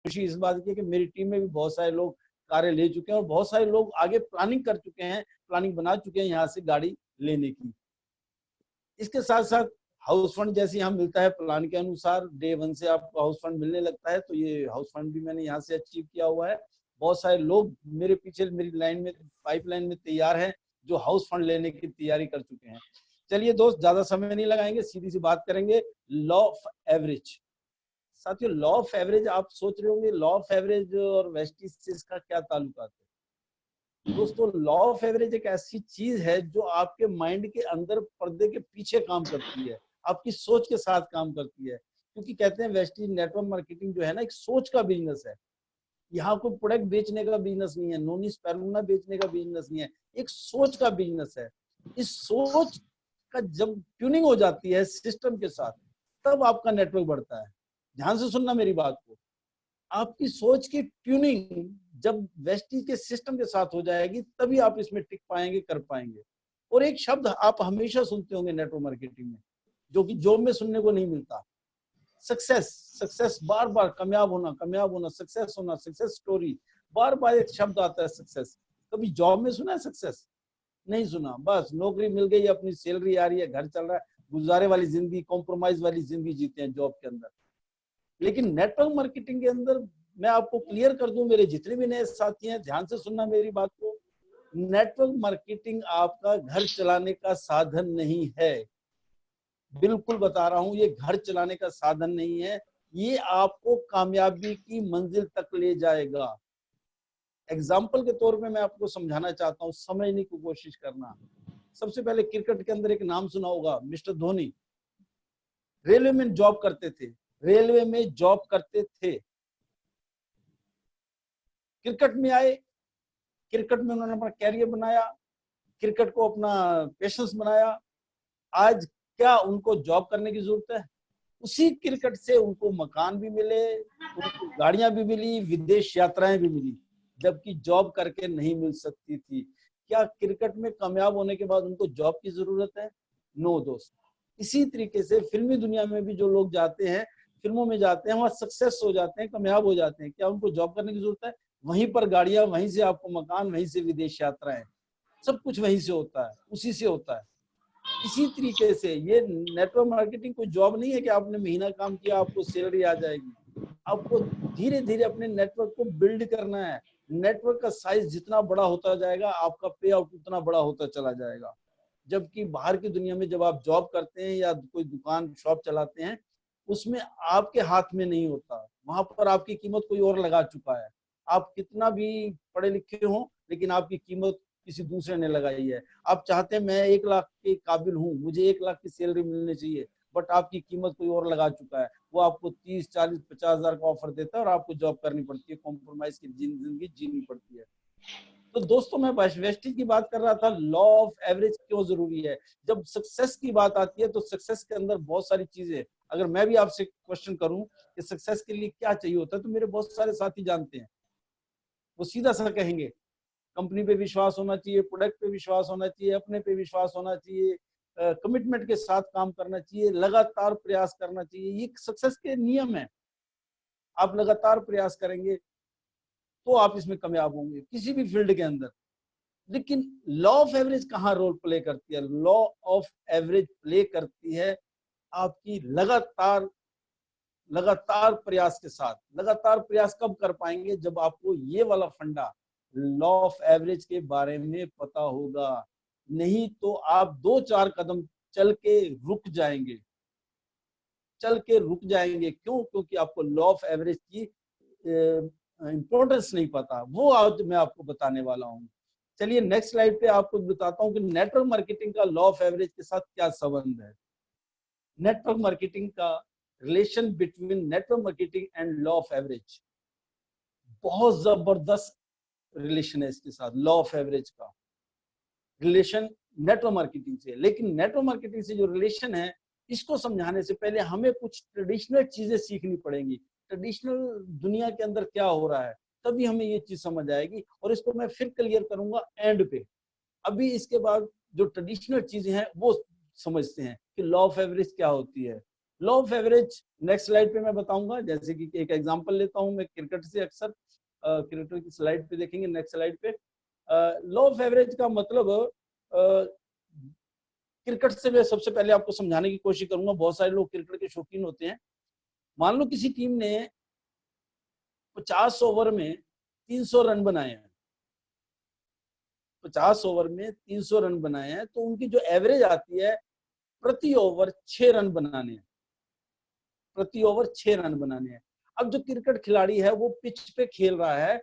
खुशी इस बात की है कि मेरी टीम में भी बहुत सारे लोग कारें ले चुके हैं और बहुत सारे लोग आगे प्लानिंग कर चुके हैं, प्लानिंग बना चुके हैं यहाँ से गाड़ी लेने की। इसके साथ साथ हाउस फंड जैसे यहाँ मिलता है प्लान के अनुसार, डे 1 से आपको हाउस फंड मिलने लगता है, तो ये हाउस फंड भी मैंने यहाँ से अचीव किया हुआ है। बहुत सारे लोग मेरे पीछे मेरी लाइन में, पाइपलाइन में तैयार हैं, जो हाउस फंड लेने की तैयारी कर चुके हैं। चलिए दोस्त, ज्यादा समय नहीं लगाएंगे, सीधी सी बात करेंगे, लॉ ऑफ एवरेज। साथियों, लॉ ऑफ एवरेज, आप सोच रहे होंगे लॉ ऑफ एवरेज और वेस्टीज से इसका क्या ताल्लुकात है। दोस्तों, लॉ ऑफ एवरेज एक ऐसी चीज है जो आपके माइंड के अंदर पर्दे के पीछे काम करती है, आपकी सोच के साथ काम करती है। क्योंकि कहते हैं वेस्टीज नेटवर्क मार्केटिंग जो है ना, एक सोच का बिजनेस है। यहाँ कोई प्रोडक्ट बेचने का बिजनेस नहीं है, नोनी स्पेरुना बेचने का बिजनेस नहीं है, एक सोच का बिजनेस है। इस सोच का जब ट्यूनिंग हो जाती है सिस्टम के साथ, तब आपका नेटवर्क बढ़ता है। ध्यान से सुनना मेरी बात को, आपकी सोच की ट्यूनिंग जब वेस्टीज के सिस्टम के साथ हो जाएगी, तभी आप इसमें टिक पाएंगे, कर पाएंगे। और एक शब्द आप हमेशा सुनते होंगे नेटवर्क मार्केटिंग में, जो कि जॉब में सुनने को नहीं मिलता, सक्सेस। सक्सेस, बार बार कामयाब होना, कामयाब होना, सक्सेस होना, सक्सेस स्टोरी, बार बार एक शब्द आता है सक्सेस। कभी जॉब में सुना है सक्सेस? नहीं सुना। बस नौकरी मिल गई, अपनी सैलरी आ रही है, घर चल रहा है, गुजारे वाली जिंदगी, कॉम्प्रोमाइज वाली जिंदगी जीते हैं जॉब के अंदर। लेकिन नेटवर्क मार्केटिंग के अंदर मैं आपको क्लियर कर दूं, मेरे जितने भी नए साथी हैं, ध्यान से सुनना मेरी बात को, नेटवर्क मार्केटिंग आपका घर चलाने का साधन नहीं है। बिल्कुल बता रहा हूं, ये घर चलाने का साधन नहीं है, ये आपको कामयाबी की मंजिल तक ले जाएगा। एग्जाम्पल के तौर पे मैं आपको समझाना चाहता हूँ, समझने की कोशिश करना। सबसे पहले क्रिकेट के अंदर एक नाम सुना होगा, मिस्टर धोनी। रेलवे में जॉब करते थे, रेलवे में जॉब करते थे, क्रिकेट में आए, क्रिकेट में उन्होंने अपना कैरियर बनाया, क्रिकेट को अपना पैशंस बनाया। आज क्या उनको जॉब करने की जरूरत है? उसी क्रिकेट से उनको मकान भी मिले, उनको गाड़ियां भी मिली, विदेश यात्राएं भी मिली, जबकि जॉब करके नहीं मिल सकती थी। क्या क्रिकेट में कामयाब होने के बाद उनको जॉब की जरूरत है? नो दोस्त। इसी तरीके से फिल्मी दुनिया में भी जो लोग जाते हैं, फिल्मों में जाते हैं, वहां सक्सेस हो जाते हैं, कामयाब हो जाते हैं, क्या उनको जॉब करने की जरूरत है? वहीं पर गाड़ियां, वहीं से आपको मकान, वहीं से विदेश यात्राएं, सब कुछ वहीं से होता है, उसी से होता है। इसी तरीके से ये नेटवर्क मार्केटिंग कोई जॉब नहीं है कि आपने महीना काम किया आपको सैलरी आ जाएगी। आपको धीरे धीरे अपने नेटवर्क को बिल्ड करना है। नेटवर्क का साइज जितना बड़ा होता जाएगा, आपका पे आउट उतना बड़ा होता चला जाएगा। जबकि बाहर की दुनिया में जब आप जॉब करते हैं या कोई दुकान शॉप चलाते हैं, उसमें आपके हाथ में नहीं होता, वहां पर आपकी कीमत कोई और लगा चुका है। आप कितना भी पढ़े लिखे हो, लेकिन आपकी कीमत किसी दूसरे ने लगाई है। आप चाहते हैं मैं 1 लाख के काबिल हूँ, मुझे 1 लाख की सैलरी मिलनी चाहिए, बट आपकी कीमत कोई और लगा चुका है, वो आपको 30, 40, 50 हजार का ऑफर देता है और आपको जॉब करनी पड़ती है, कॉम्प्रोमाइज की जिंदगी जीनी पड़ती है। तो दोस्तों, मैं वेस्टेज की बात कर रहा था, लॉ ऑफ एवरेज क्यों जरूरी है। जब सक्सेस की बात आती है तो सक्सेस के अंदर बहुत सारी चीजें, अगर मैं भी आपसे क्वेश्चन करूं कि सक्सेस के लिए क्या चाहिए होता है, तो मेरे बहुत सारे साथी जानते हैं। वो सीधा सा कहेंगे, कंपनी पे विश्वास होना चाहिए, प्रोडक्ट पे विश्वास होना चाहिए, अपने पे विश्वास होना चाहिए, कमिटमेंट के साथ काम करना चाहिए, लगातार प्रयास करना चाहिए। ये सक्सेस के नियम है। आप लगातार प्रयास करेंगे तो आप इसमें कामयाब होंगे किसी भी फील्ड के अंदर। लेकिन लॉ ऑफ एवरेज कहाँ रोल प्ले करती है? लॉ ऑफ एवरेज प्ले करती है आपकी लगातार लगातार प्रयास के साथ। लगातार प्रयास कब कर पाएंगे? जब आपको ये वाला फंडा लॉ ऑफ एवरेज के बारे में पता होगा। नहीं तो आप 2-4 कदम चल के रुक जाएंगे, चल के रुक जाएंगे। क्यों? क्योंकि आपको लॉ ऑफ एवरेज की इंपॉर्टेंस नहीं पता। वो आज मैं आपको बताने वाला हूँ। चलिए नेक्स्ट स्लाइड पे आपको बताता हूँ कि नेटवर्क मार्केटिंग का लॉ ऑफ एवरेज के साथ क्या संबंध है। नेटवर्क मार्केटिंग का relation between network marketing and law of average, बहुत जबरदस्त रिलेशन है इसके साथ। लॉ ऑफ एवरेज का रिलेशन नेटवर्क मार्केटिंग से। लेकिन नेटवर्क मार्केटिंग से जो रिलेशन है, इसको समझाने से पहले हमें कुछ ट्रेडिशनल चीजें सीखनी पड़ेंगी। ट्रेडिशनल दुनिया के अंदर क्या हो रहा है, तभी हमें ये चीज समझ आएगी। और इसको मैं फिर क्लियर करूंगा एंड पे। अभी इसके बाद जो ट्रेडिशनल चीजें हैं वो समझते हैं कि लॉ ऑफ एवरेज क्या होती है। Law of average next slide पे मैं बताऊंगा। जैसे कि एक एग्जांपल लेता हूं मैं क्रिकेट से, अक्सर क्रिकेट की स्लाइड पे देखेंगे, नेक्स्ट स्लाइड पे। लॉ ऑफ एवरेज का मतलब क्रिकेट से मैं सबसे पहले आपको समझाने की कोशिश करूंगा। बहुत सारे लोग क्रिकेट के शौकीन होते हैं। मान लो किसी टीम ने 50 ओवर में 300 रन बनाए हैं, 50 ओवर में 300 रन बनाए हैं, तो उनकी जो एवरेज आती है प्रति ओवर 6 रन बनाने हैं, प्रति ओवर 6 रन बनाने हैं। अब जो क्रिकेट खिलाड़ी है वो पिच पे खेल रहा है,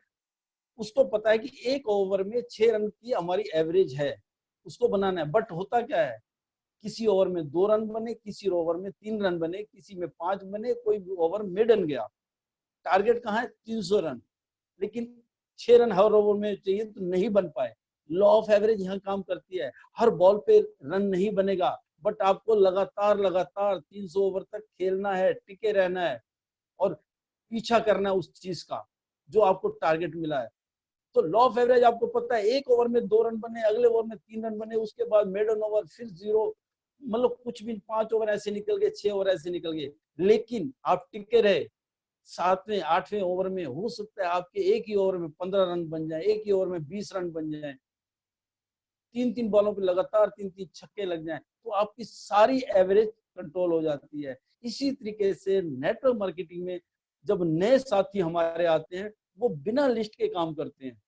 उसको पता है कि एक ओवर में 6 रन की हमारी एवरेज है, उसको बनाना है। बट होता क्या है, किसी ओवर में 2 रन बने, किसी ओवर में 3 रन बने, किसी में 5 बने, कोई ओवर मिडन गया। टारगेट कहाँ है, 300 रन, लेकिन 6 रन हर ओवर में चाहिए तो नहीं बन पाए। लॉ ऑफ एवरेज यहाँ काम करती है। हर बॉल पे रन नहीं बनेगा, बट आपको लगातार लगातार 300 ओवर तक खेलना है, टिके रहना है और पीछा करना है उस चीज का जो आपको टारगेट मिला है। तो लॉ ऑफ एवरेज आपको पता है, एक ओवर में 2 रन बने, अगले ओवर में 3 रन बने, उसके बाद मेडन ओवर, फिर 0, मतलब कुछ भी 5 ओवर ऐसे निकल गए, 6 ओवर ऐसे निकल गए, लेकिन आप टिके रहे। 7वें 8वें ओवर में हो सकता है आपके एक ही ओवर में 15 रन बन जाए, एक ही ओवर में 20 रन बन जाए, 3-3 बॉलों पे लगातार 3-3 छक्के लग जाएं, तो आपकी सारी एवरेज कंट्रोल हो जाती है। इसी तरीके से नेटवर्क मार्केटिंग में जब नए साथी हमारे आते हैं, वो बिना लिस्ट के काम करते हैं,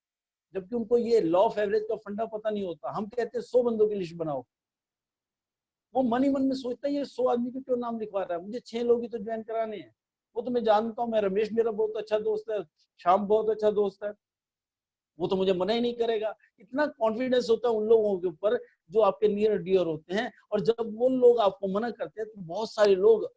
जबकि उनको ये लॉ ऑफ एवरेज का फंडा पता नहीं होता। हम कहते हैं 100 बंदों की लिस्ट बनाओ, वो मन ही मन में सोचता है ये 100 आदमी को क्यों नाम लिखवा रहा है, मुझे 6 लोग ही तो ज्वाइन कराने हैं। वो तो मैं जानता हूँ, मैं रमेश मेरा बहुत अच्छा दोस्त है, श्याम बहुत अच्छा दोस्त है, वो तो मुझे मना ही नहीं करेगा। इतना कॉन्फिडेंस होता है उन लोगों के ऊपर जो आपके नियर डियर होते हैं। और जब वो लोग आपको मना करते हैं तो बहुत सारे लोग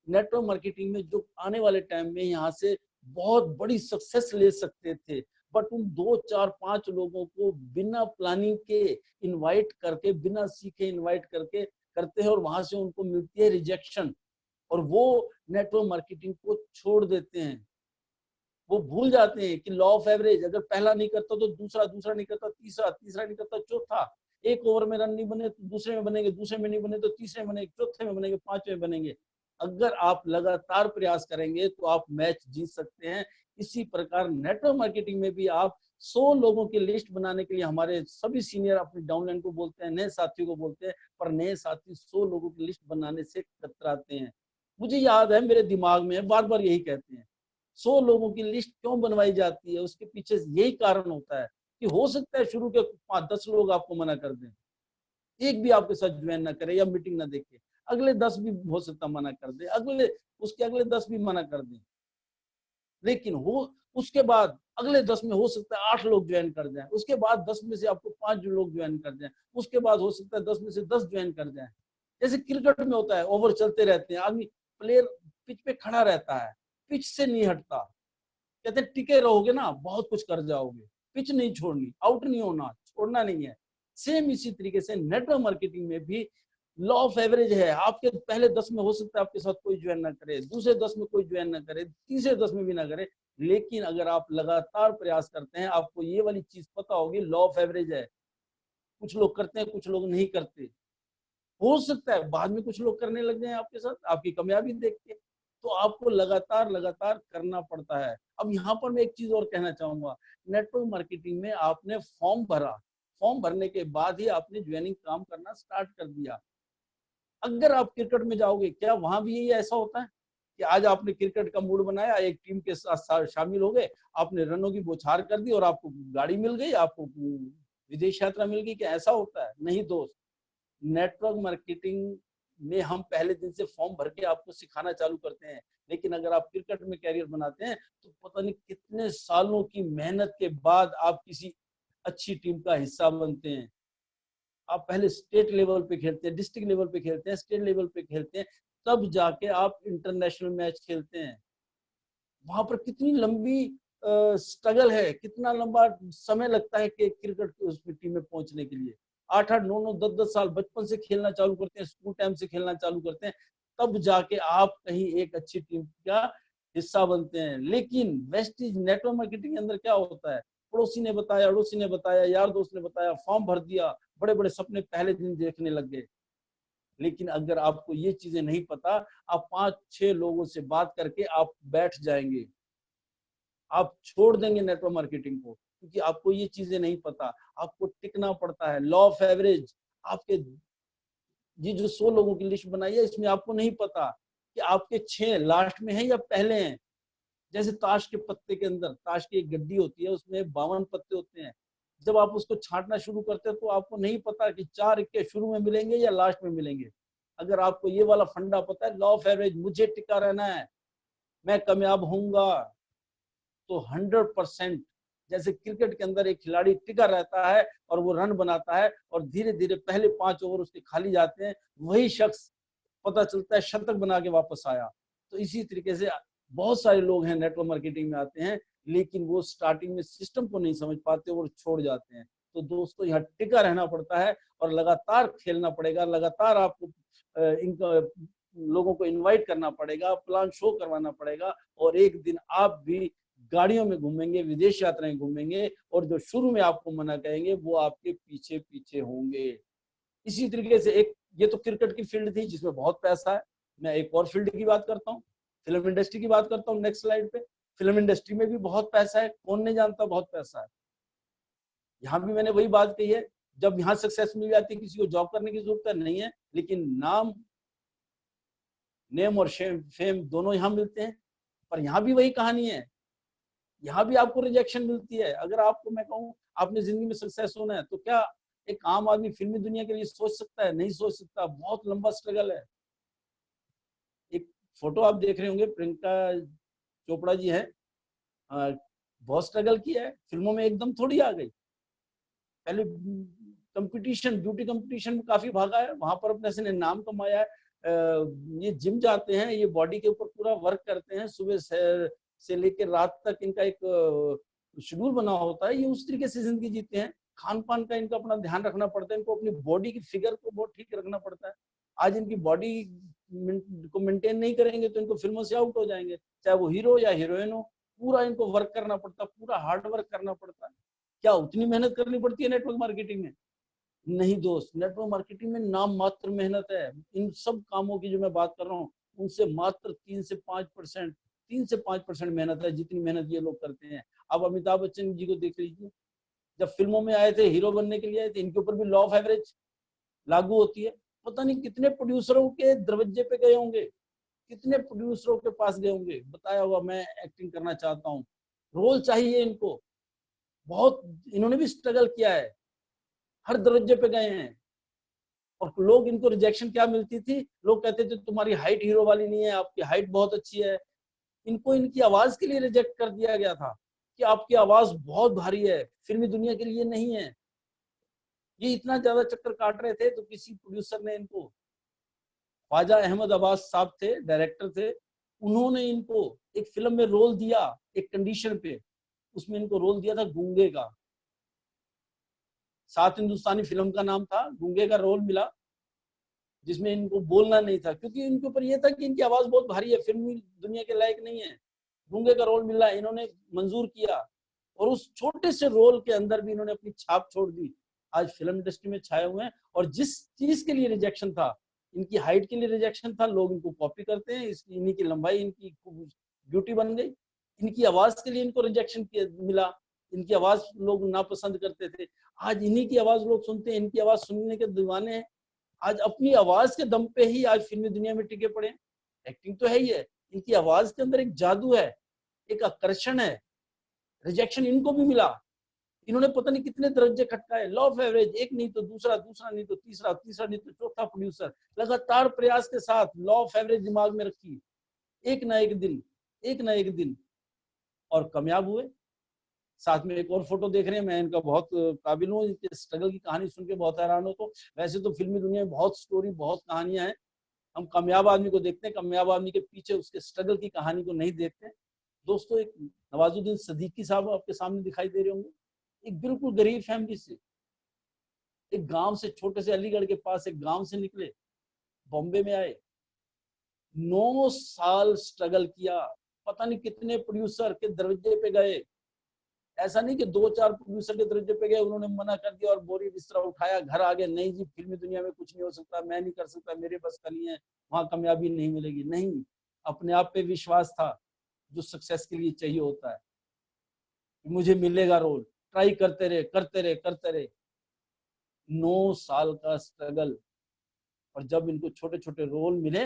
नेटवर्क मार्केटिंग में जो आने वाले टाइम में यहाँ से बहुत बड़ी सक्सेस ले सकते थे, बट उन 2 4 5 लोगों को बिना प्लानिंग के इनवाइट करके, बिना सीखे इनवाइट करके करते हैं, और वहां से उनको मिलती है रिजेक्शन, और वो नेटवर्क मार्केटिंग को छोड़ देते हैं। वो भूल जाते हैं कि लॉ ऑफ एवरेज, अगर पहला नहीं करता तो दूसरा, दूसरा नहीं करता तीसरा, तीसरा नहीं करता चौथा, एक ओवर में रन नहीं बने तो दूसरे में बनेंगे, दूसरे में नहीं बने तो तीसरे में बनेंगे, चौथे में बनेंगे, 5वें बनेंगे। अगर आप लगातार प्रयास करेंगे तो आप मैच जीत सकते हैं। इसी प्रकार नेटवर्क मार्केटिंग में भी आप 100 लोगों की लिस्ट बनाने के लिए हमारे सभी सीनियर अपने डाउनलाइन को बोलते हैं, नए साथियों को बोलते हैं, पर नए साथी 100 लोगों की लिस्ट बनाने से कतराते हैं। मुझे याद है, मेरे दिमाग में बार बार यही कहते हैं, 100 लोगों की लिस्ट क्यों बनवाई जाती है, उसके पीछे यही कारण होता है कि हो सकता है शुरू के 5-10 लोग आपको मना कर दें, एक भी आपके साथ ज्वाइन ना करे या मीटिंग ना देखे, अगले 10 भी हो सकता मना कर दे, उसके अगले 10 भी मना कर दें, लेकिन हो उसके बाद अगले 10 में हो सकता है 8 लोग ज्वाइन कर जाएं, उसके बाद 10 में से आपको 5 लोग ज्वाइन कर जाएं, उसके बाद हो सकता है 10 में से 10 ज्वाइन कर जाएं। जैसे क्रिकेट में होता है, ओवर चलते रहते हैं, आदमी प्लेयर पिच पे खड़ा रहता है, पिच से नहीं हटता, कहते टिके रहोगे ना बहुत कुछ कर जाओगे, पिच नहीं छोड़नी, आउट नहीं होना, छोड़ना नहीं है। सेम इसी तरीके से नेटवर्क मार्केटिंग में भी लॉ ऑफ एवरेज है। आपके पहले 10 में हो सकता है आपके साथ कोई ज्वाइन ना करे, दूसरे 10 में कोई ज्वाइन ना करे, तीसरे 10 में भी ना करे, लेकिन अगर आप लगातार प्रयास करते हैं, आपको ये वाली चीज पता होगी, लॉ ऑफ एवरेज है। कुछ लोग करते हैं, कुछ लोग नहीं करते, हो सकता है बाद में कुछ लोग करने लग जाए आपके साथ आपकी कामयाबी देख के, तो आपको लगातार लगातार करना पड़ता है। अब यहाँ पर मैं एक चीज और कहना चाहूंगा, नेटवर्क मार्केटिंग में आपने फॉर्म भरा, फॉर्म भरने के बाद ही आपने ज्वाइनिंग काम करना स्टार्ट कर दिया। अगर आप क्रिकेट में जाओगे, क्या वहां भी यही ऐसा होता है कि आज आपने क्रिकेट का मूड बनाया, एक टीम के साथ शामिल हो गए, आपने रनों की बौछार कर दी और आपको गाड़ी मिल गई, आपको विदेश यात्रा मिल गई? क्या ऐसा होता है? नहीं दोस्त, नेटवर्क मार्केटिंग में हम पहले दिन से फॉर्म भर के आपको सिखाना चालू करते हैं, लेकिन अगर आप क्रिकेट में कैरियर बनाते हैं तो पता नहीं कितने सालों की मेहनत के बाद आप किसी अच्छी टीम का हिस्सा बनते हैं। आप पहले स्टेट लेवल पे खेलते हैं, डिस्ट्रिक्ट लेवल पे खेलते हैं, स्टेट लेवल पे खेलते हैं, तब जाके आप इंटरनेशनल मैच खेलते हैं। वहां पर कितनी लंबी स्ट्रगल है, कितना लंबा समय लगता है कि क्रिकेट की उस टीम में पहुंचने के लिए। 8-8 9-9 10-10 साल बचपन से खेलना चालू करते हैं, स्कूल टाइम से खेलना चालू करते हैं, तब जाके आप कहीं एक अच्छी टीम का हिस्सा बनते हैं। लेकिन वेस्टिज नेटवर्क मार्केटिंग के अंदर क्या होता है, पड़ोसी ने बताया, अड़ोसी ने बताया, यार दोस्त ने बताया, फॉर्म भर दिया, बड़े बड़े सपने पहले दिन देखने लग गए, लेकिन अगर आपको ये चीजें नहीं पता, आप 5-6 लोगों से बात करके आप बैठ जाएंगे, आप छोड़ देंगे नेटवर्क मार्केटिंग को, क्योंकि आपको ये चीजें नहीं पता। आपको टिकना पड़ता है। लॉ ऑफ एवरेज, आपके ये जो 100 लोगों की लिस्ट बनाई है, इसमें आपको नहीं पता कि आपके 6 लास्ट में हैं या पहले हैं। जैसे ताश के पत्ते के अंदर, ताश की एक गड्डी होती है, उसमें 52 पत्ते होते हैं। जब आप उसको छांटना शुरू करते हो तो आपको नहीं पता कि 4 इक्के शुरू में मिलेंगे या लास्ट में मिलेंगे। अगर आपको ये वाला फंडा पता है, लॉ ऑफ एवरेज, मुझे टिका रहना है, मैं कामयाब होऊंगा, तो 100%, जैसे क्रिकेट के अंदर एक खिलाड़ी टिका रहता है और वो रन बनाता है और धीरे धीरे पहले 5 ओवर उसके खाली जाते हैं, वही शख्स पता चलता है शतक बना के वापस आया। तो इसी तरीके से बहुत सारे लोग हैं नेटवर्क मार्केटिंग में आते हैं, लेकिन वो स्टार्टिंग में सिस्टम को नहीं समझ पाते और छोड़ जाते हैं। तो दोस्तों, यहाँ टिका रहना पड़ता है और लगातार खेलना पड़ेगा, लगातार आपको इनका लोगों को इनवाइट करना पड़ेगा, प्लान शो करवाना पड़ेगा, और एक दिन आप भी गाड़ियों में घूमेंगे, विदेश यात्राएं घूमेंगे, और जो शुरू में आपको मना कहेंगे वो आपके पीछे पीछे होंगे। इसी तरीके से एक, ये तो क्रिकेट की फील्ड थी जिसमें बहुत पैसा है। मैं एक और फील्ड की बात करता हूँ, फिल्म इंडस्ट्री की बात करता हूँ। नेक्स्ट स्लाइड पे, फिल्म इंडस्ट्री में भी बहुत पैसा है, कौन नहीं जानता बहुत पैसा है। यहाँ भी मैंने वही बात कही है, जब यहाँ सक्सेस मिल जाती है, किसी को जॉब करने की जरूरत नहीं है, लेकिन नेम और फेम दोनों यहाँ मिलते हैं। पर यहाँ भी वही कहानी है, यहाँ भी आपको रिजेक्शन मिलती है। अगर आपको मैं कहूँ आपने जिंदगी में सक्सेस होना है, तो क्या एक आम आदमी फिल्मी दुनिया के लिए सोच सकता है? नहीं सोच सकता, बहुत लंबा स्ट्रगल है। एक फोटो आप देख रहे होंगे, प्रियंका चोपड़ा जी है, बहुत स्ट्रगल किया है, फिल्मों में एकदम थोड़ी आ गई। पहले कंपटीशन, ब्यूटी कंपटीशन में काफी भागा है, वहां पर अपने से नाम कमाया है। ये जिम जाते हैं, ये बॉडी के ऊपर पूरा वर्क करते हैं, सुबह से लेकर रात तक इनका एक शेड्यूल बना होता है। ये उस तरीके से जिंदगी जीते हैं। खान पान का इनका अपना ध्यान रखना पड़ता है, इनको अपनी बॉडी की फिगर को बहुत ठीक रखना पड़ता है। आज इनकी बॉडी को मेंटेन नहीं करेंगे तो इनको फिल्मों से आउट हो जाएंगे, चाहे वो हीरो या हीरोइन हो। पूरा इनको वर्क करना पड़ता है, पूरा हार्ड वर्क करना पड़ता है। क्या उतनी मेहनत करनी पड़ती है नेटवर्क मार्केटिंग में? नहीं दोस्त, नेटवर्क मार्केटिंग में नाम मात्र मेहनत है। इन सब कामों की जो मैं बात कर रहा हूँ, उनसे मात्र 3 से 5% मेहनत है, जितनी मेहनत ये लोग करते हैं। अब अमिताभ बच्चन जी को देख लीजिए, जब फिल्मों में आए थे, हीरो बनने के लिए आए थे, इनके ऊपर भी लॉ ऑफ एवरेज लागू होती है। पता नहीं कितने प्रोड्यूसरों के दरवाजे पे गए होंगे, कितने प्रोड्यूसरों के पास गए होंगे, बताया हुआ मैं एक्टिंग करना चाहता हूँ, रोल चाहिए इनको। बहुत इन्होंने भी स्ट्रगल किया है, हर दरवाजे पे गए हैं। और लोग इनको रिजेक्शन क्या मिलती थी, लोग कहते थे तुम्हारी हाइट हीरो वाली नहीं है, आपकी हाइट बहुत अच्छी है। इनको इनकी आवाज के लिए रिजेक्ट कर दिया गया था कि आपकी आवाज बहुत भारी है, फिल्मी दुनिया के लिए नहीं है। ये इतना ज्यादा चक्कर काट रहे थे, तो किसी प्रोड्यूसर ने इनको, ख्वाजा अहमद अब्बास साहब थे, डायरेक्टर थे, उन्होंने इनको एक फिल्म में रोल दिया, एक कंडीशन पे। उसमें इनको रोल दिया था गूंगे का। सात हिंदुस्तानी फिल्म का नाम था, गूंगे का रोल मिला, जिसमें इनको बोलना नहीं था, क्योंकि इनके ऊपर यह था कि इनकी आवाज बहुत भारी है, फिल्मी दुनिया के लायक नहीं है। गूंगे का रोल मिला, इन्होंने मंजूर किया, और उस छोटे से रोल के अंदर भी इन्होंने अपनी छाप छोड़ दी। आज फिल्म इंडस्ट्री में छाए हुए हैं। और जिस चीज के लिए रिजेक्शन था, इनकी हाइट के लिए रिजेक्शन था, लोग इनको कॉपी करते हैं, इसकी इन्हीं की लंबाई इनकी ब्यूटी बन गई। इनकी आवाज के लिए इनको रिजेक्शन मिला, इनकी आवाज लोग नापसंद करते थे। आज इन्हीं की आवाज लोग सुनते हैं, इनकी आवाज सुनने के दीवाने हैं। आज अपनी आवाज के दम पे ही आज फिल्मी दुनिया में टिके पड़े हैं। एक्टिंग तो है ही है, इनकी आवाज के अंदर एक जादू है, एक आकर्षण है। रिजेक्शन इनको भी मिला, इन्होंने पता नहीं कितने दरज्जे खटकाए। लॉ ऑफ एवरेज, एक नहीं तो दूसरा, दूसरा नहीं तो तीसरा, तीसरा नहीं तो चौथा प्रोड्यूसर, लगातार प्रयास के साथ लॉ ऑफ एवरेज दिमाग में रखी, एक ना एक दिन, एक ना एक दिन, और कामयाब हुए। साथ में एक और फोटो देख रहे हैं, मैं इनका बहुत काबिल हूँ, इनके स्ट्रगल की कहानी सुन के बहुत हैरान हो। तो वैसे तो फिल्मी दुनिया में बहुत स्टोरी, बहुत कहानियां हैं। हम कामयाब आदमी को देखते हैं, कामयाब आदमी के पीछे उसके स्ट्रगल की कहानी को नहीं देखते। दोस्तों, एक नवाजुद्दीन सिद्दीकी साहब आपके सामने दिखाई दे रहे होंगे, एक बिल्कुल गरीब फैमिली से, एक गांव से, छोटे से अलीगढ़ के पास एक गांव से निकले, बॉम्बे में आए, 9 साल स्ट्रगल किया, पता नहीं कितने प्रोड्यूसर के दरवाजे पे गए, ऐसा नहीं कि 2-4 प्रोड्यूसर के दरजे पे गए, उन्होंने मना कर दिया और बोरी बिस्तरा उठाया, घर आ गए, नहीं जी फिल्मी दुनिया में कुछ नहीं हो सकता, मैं नहीं कर सकता, मेरे बस का नहीं है, वहां कामयाबी नहीं मिलेगी। नहीं, अपने आप पे विश्वास था, जो सक्सेस के लिए चाहिए होता है। मुझे मिलेगा रोल, ट्राई करते रहे करते रहे करते रहे। 9 साल का स्ट्रगल, और जब इनको छोटे छोटे रोल मिले,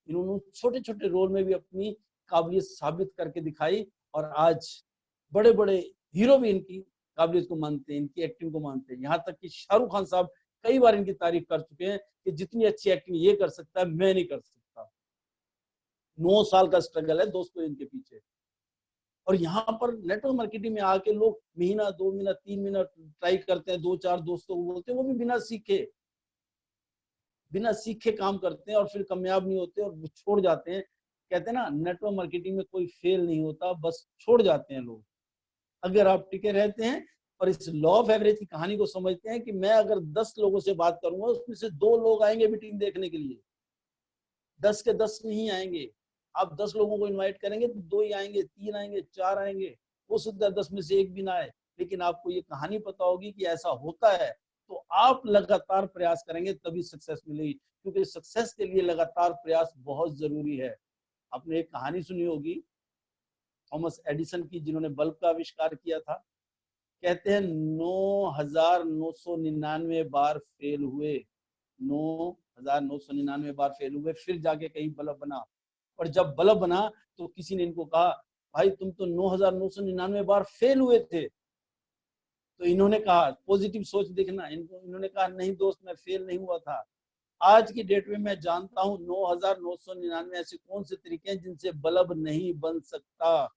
इन्होंने छोटे छोटे रोल में भी अपनी काबिलियत साबित करके दिखाई, और आज बड़े बड़े हीरो भी इनकी काबिलियत को मानते हैं, इनकी एक्टिंग को मानते हैं। यहाँ तक कि शाहरुख खान साहब कई बार इनकी तारीफ कर चुके हैं कि जितनी अच्छी एक्टिंग ये कर सकता है, मैं नहीं कर सकता। 9 साल का स्ट्रगल है दोस्तों इनके पीछे। और यहाँ पर नेटवर्क मार्केटिंग में आके लोग महीना, 2 महीना, 3 महीना ट्राई करते हैं, 2-4 दोस्तों को बोलते हैं, वो भी बिना सीखे काम करते हैं और फिर कामयाब नहीं होते और छोड़ जाते हैं। कहते हैं ना, नेटवर्क मार्केटिंग में कोई फेल नहीं होता, बस छोड़ जाते हैं लोग। अगर आप टिके रहते हैं और इस लॉ ऑफ एवरेज की कहानी को समझते हैं कि मैं अगर 10 लोगों से बात करूंगा, उसमें से 2 लोग आएंगे मीटिंग देखने के लिए, 10 के 10 नहीं आएंगे। आप 10 लोगों को इनवाइट करेंगे तो 2 ही आएंगे, 3 आएंगे, 4 आएंगे, हो सकता है 10 में से 1 भी ना आए। लेकिन आपको ये कहानी पता होगी कि ऐसा होता है, तो आप लगातार प्रयास करेंगे तभी सक्सेस मिलेगी, क्योंकि सक्सेस के लिए लगातार प्रयास बहुत जरूरी है। आपने एक कहानी सुनी होगी थॉमस एडिसन की, जिन्होंने बल्ब का आविष्कार किया था। कहते हैं 9,999 बार फेल हुए, 9,999 बार फेल हुए, फिर जाके कहीं बल्ब बना। और जब बल्ब बना तो किसी ने इनको कहा, भाई तुम तो 9,999 बार फेल हुए थे। तो इन्होंने कहा, पॉजिटिव सोच देखना, इन्होंने कहा, नहीं दोस्त, मैं फेल नहीं हुआ था। आज की डेट में मैं जानता हूं 9,999 ऐसे कौन से तरीके हैं जिनसे बल्ब नहीं बन सकता।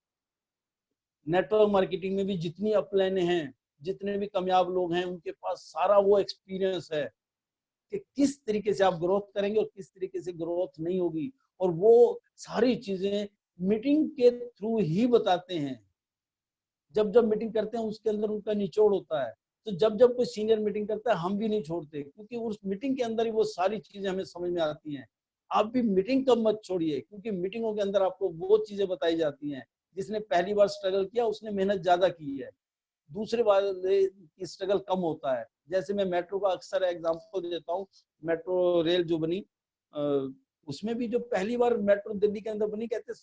नेटवर्क मार्केटिंग में भी जितनी अपलाइनें हैं, जितने भी कामयाब लोग हैं, उनके पास सारा वो एक्सपीरियंस है कि किस तरीके से आप ग्रोथ करेंगे और किस तरीके से ग्रोथ नहीं होगी। और वो सारी चीजें मीटिंग के थ्रू ही बताते हैं। जब जब मीटिंग करते हैं उसके अंदर उनका निचोड़ होता है। तो जब जब कोई सीनियर मीटिंग करता है, हम भी नहीं छोड़ते, क्योंकि उस मीटिंग के अंदर ही वो सारी चीजें हमें समझ में आती हैं। आप भी मीटिंग कब मत छोड़िए, क्योंकि मीटिंगों के अंदर आपको वो चीजें बताई जाती हैं। जिसने पहली बार स्ट्रगल किया उसने मेहनत ज्यादा की है, दूसरे वाले की स्ट्रगल कम होता है। जैसे मैं मेट्रो का अक्सर एग्जांपल देता हूँ, मेट्रो रेल जो बनी, उसमें भी जो पहली बार मेट्रो दिल्ली के अंदर बनी, कहते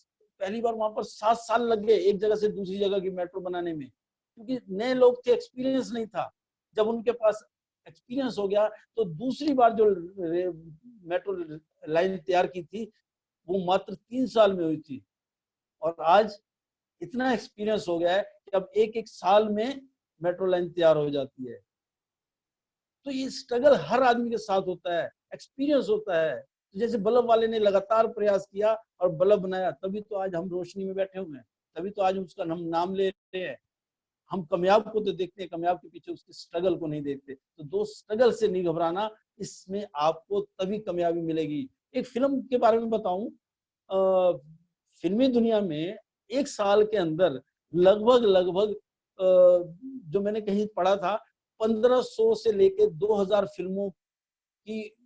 पहली बार वहां पर 7 साल लग गए एक जगह से दूसरी जगह की मेट्रो बनाने में, क्योंकि नए लोग थे, एक्सपीरियंस नहीं था। जब उनके पास एक्सपीरियंस हो गया तो दूसरी बार जो मेट्रो लाइन तैयार की थी वो मात्र 3 साल में हुई थी। और आज इतना एक्सपीरियंस हो गया है कि अब एक एक साल में मेट्रो लाइन तैयार हो जाती है। तो ये स्ट्रगल हर आदमी के साथ होता है, एक्सपीरियंस होता है। तो जैसे बल्ब वाले ने लगातार प्रयास किया और बल्ब बनाया, तभी तो आज हम रोशनी में बैठे हुए हैं, तभी तो आज उसका हम नाम ले रहे हैं। हम कामयाब को तो देखते हैं, कामयाब के पीछे उसके स्ट्रगल को नहीं देखते। तो दोस्त, स्ट्रगल से नहीं घबराना, इसमें आपको तभी कामयाबी मिलेगी। एक फिल्म के बारे में बताऊं, फिल्मी दुनिया में 1 साल के अंदर लगभग लगभग जो मैंने कहीं पढ़ा था, 1500 से लेके 2000 फिल्मों की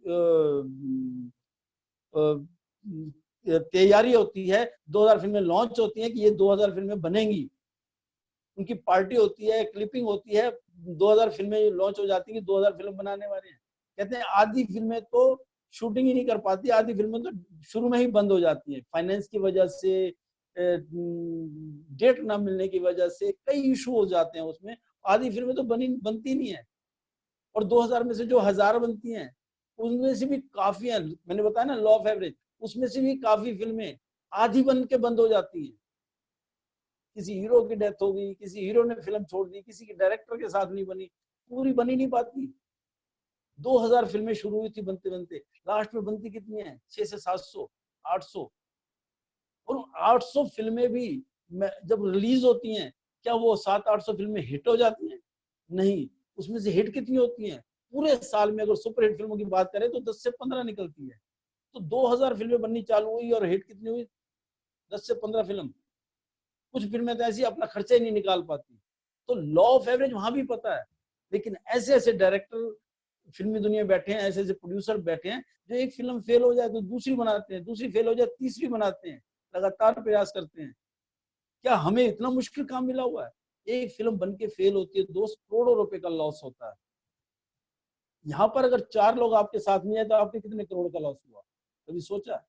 तैयारी होती है। 2000 फिल्में लॉन्च होती हैं कि ये 2000 फिल्में बनेंगी, उनकी पार्टी होती है, क्लिपिंग होती है, 2000 फिल्में लॉन्च हो जाती है कि 2000 फिल्म बनाने वाले हैं। कहते हैं आधी फिल्में तो शूटिंग ही नहीं कर पाती, आधी फिल्में तो शुरू में ही बंद हो जाती हैं, फाइनेंस की वजह से, डेट ना मिलने की वजह से, कई इशू हो जाते हैं उसमें। आधी फिल्में तो बनती नहीं है। और 2000 में से जो 1000 बनती हैं, उनमें से भी काफी है, मैंने बताया ना लॉ ऑफ एवरेज, उसमें से भी काफी फिल्में आधी बन के बंद हो जाती हैं। किसी हीरो की डेथ हो गई, किसी हीरो ने फिल्म छोड़ दी, किसी के डायरेक्टर के साथ नहीं बनी, पूरी बनी नहीं पाती। 2000 फिल्में शुरू हुई थी बनते बनते, लास्ट में बनती कितनी है? 600 से 700, 800। और 800 फिल्में भी जब रिलीज होती हैं, क्या वो 700-800 फिल्में हिट हो जाती हैं? नहीं। उसमें से हिट कितनी होती हैं? पूरे साल में अगर सुपर हिट फिल्मों की बात करें तो 10 से 15 निकलती है। तो 2000 फिल्में बननी चालू हुई और हिट कितनी हुई? 10 से 15 फिल्म। कुछ फिल्में तो ऐसी अपना खर्चा ही नहीं निकाल पाती। तो लॉ ऑफ एवरेज वहां भी पता है। लेकिन ऐसे ऐसे डायरेक्टर फिल्मी दुनिया में बैठे हैं, ऐसे ऐसे प्रोड्यूसर बैठे हैं, जो एक फिल्म फेल हो जाए तो दूसरी बनाते हैं, दूसरी फेल हो जाए तीसरी बनाते हैं, लगातार प्रयास करते हैं। क्या हमें इतना मुश्किल काम मिला हुआ है? एक फिल्म बन के फेल होती है, 2 करोड़ों रुपए का लॉस होता है। यहाँ पर अगर 4 लोग आपके साथ नहीं आए तो आपके कितने करोड़ का लॉस हुआ? कभी सोचा?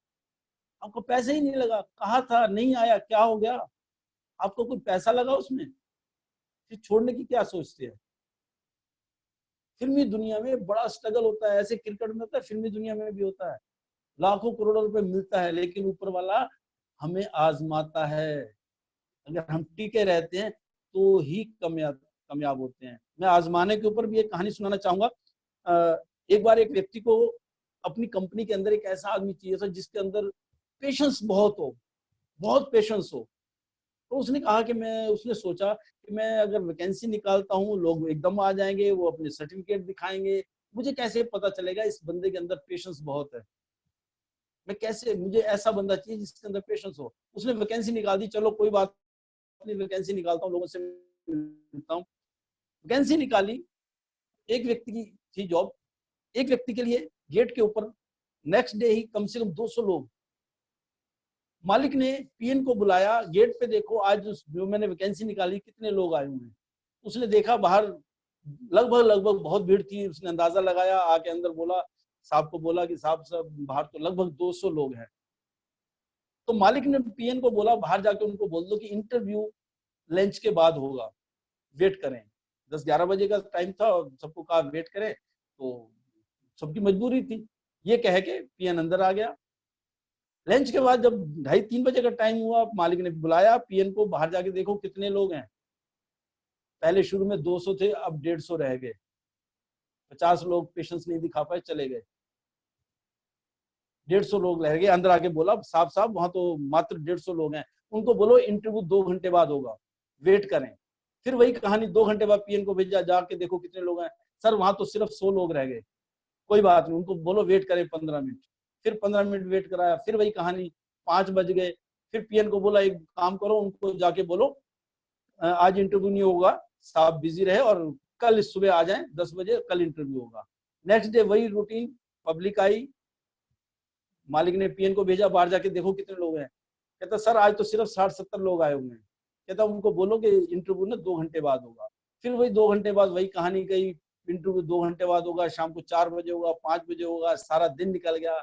आपको पैसे ही नहीं लगा, कहा था नहीं आया, क्या हो गया? आपको कोई पैसा लगा उसमें? फिर छोड़ने की क्या सोचते हैं? फिल्मी दुनिया में बड़ा स्ट्रगल होता है, ऐसे क्रिकेट में होता है, फिल्मी दुनिया में भी होता है। लाखों करोड़ों रुपए मिलता है, लेकिन ऊपर वाला हमें आजमाता है। अगर हम टिके रहते हैं तो ही कामयाब होते हैं। मैं आजमाने के ऊपर भी एक कहानी सुनाना चाहूंगा। एक बार एक व्यक्ति को अपनी कंपनी के अंदर एक ऐसा आदमी चाहिए था जिसके अंदर पेशेंस बहुत हो, बहुत पेशेंस हो। तो उसने कहा कि उसने सोचा कि मैं अगर वैकेंसी निकालता हूँ, लोग एकदम आ जाएंगे, वो अपने सर्टिफिकेट दिखाएंगे, मुझे कैसे पता चलेगा इस बंदे के अंदर पेशेंस बहुत है? मुझे ऐसा बंदा चाहिए जिसके अंदर पेशेंस हो। उसने वैकेंसी निकाल दी, चलो कोई बात नहीं, वैकेंसी निकालता हूँ, लोगों से मिलता हूँ। वैकेंसी निकाली, एक व्यक्ति की थी जॉब, एक व्यक्ति के लिए गेट के ऊपर नेक्स्ट डे ही कम से कम 200 लोग। मालिक ने पीएन को बुलाया, गेट पे देखो आज जो मैंने वैकेंसी निकाली कितने लोग आए हुए हैं। उसने देखा बाहर लगभग बहुत भीड़ थी। उसने अंदाजा लगाया, आके अंदर बोला, साहब को बोला कि साहब बाहर तो लगभग 200 लोग हैं। तो मालिक ने पीएन को बोला बाहर जाके उनको बोल दो कि इंटरव्यू लंच के बाद होगा, वेट करें। 10-11 बजे का टाइम था, सबको कहा वेट करें, तो सबकी मजबूरी थी। ये कह के पीएन अंदर आ गया। लंच के बाद जब 2:30-3 बजे का टाइम हुआ, मालिक ने बुलाया पीएन को, बाहर जाके देखो कितने लोग हैं। पहले शुरू में 200 थे, अब 150 रह गए। 50 लोग पेशेंस नहीं दिखा पाए, चले गए। 150 लोग रह गए। अंदर आके बोला, साहब वहां तो मात्र 150 लोग हैं, उनको बोलो इंटरव्यू 2 घंटे बाद होगा, वेट करें। फिर वही कहानी, 2 घंटे बाद पीएन को भेजा, जाके देखो कितने लोग हैं। सर वहां तो सिर्फ 100 लोग रह गए। कोई बात नहीं, उनको बोलो वेट करें 15 मिनट। फिर 15 मिनट वेट कराया, फिर वही कहानी, 5 बज गए। फिर पीएन को बोला एक काम करो, उनको जाके बोलो आज इंटरव्यू नहीं होगा, साहब बिजी रहे और कल सुबह आ जाएं 10 बजे, कल इंटरव्यू होगा। नेक्स्ट डे वही रूटीन, पब्लिक आई, मालिक ने पीएन को भेजा, बाहर जाके देखो कितने लोग हैं। कहता सर आज तो सिर्फ 60-70 लोग आए हुए हैं। कहता उनको बोलो कि इंटरव्यू ना 2 घंटे बाद होगा। फिर वही 2 घंटे बाद वही कहानी गई, इंटरव्यू 2 घंटे बाद होगा, शाम को 4 बजे होगा, 5 बजे होगा, सारा दिन निकल गया।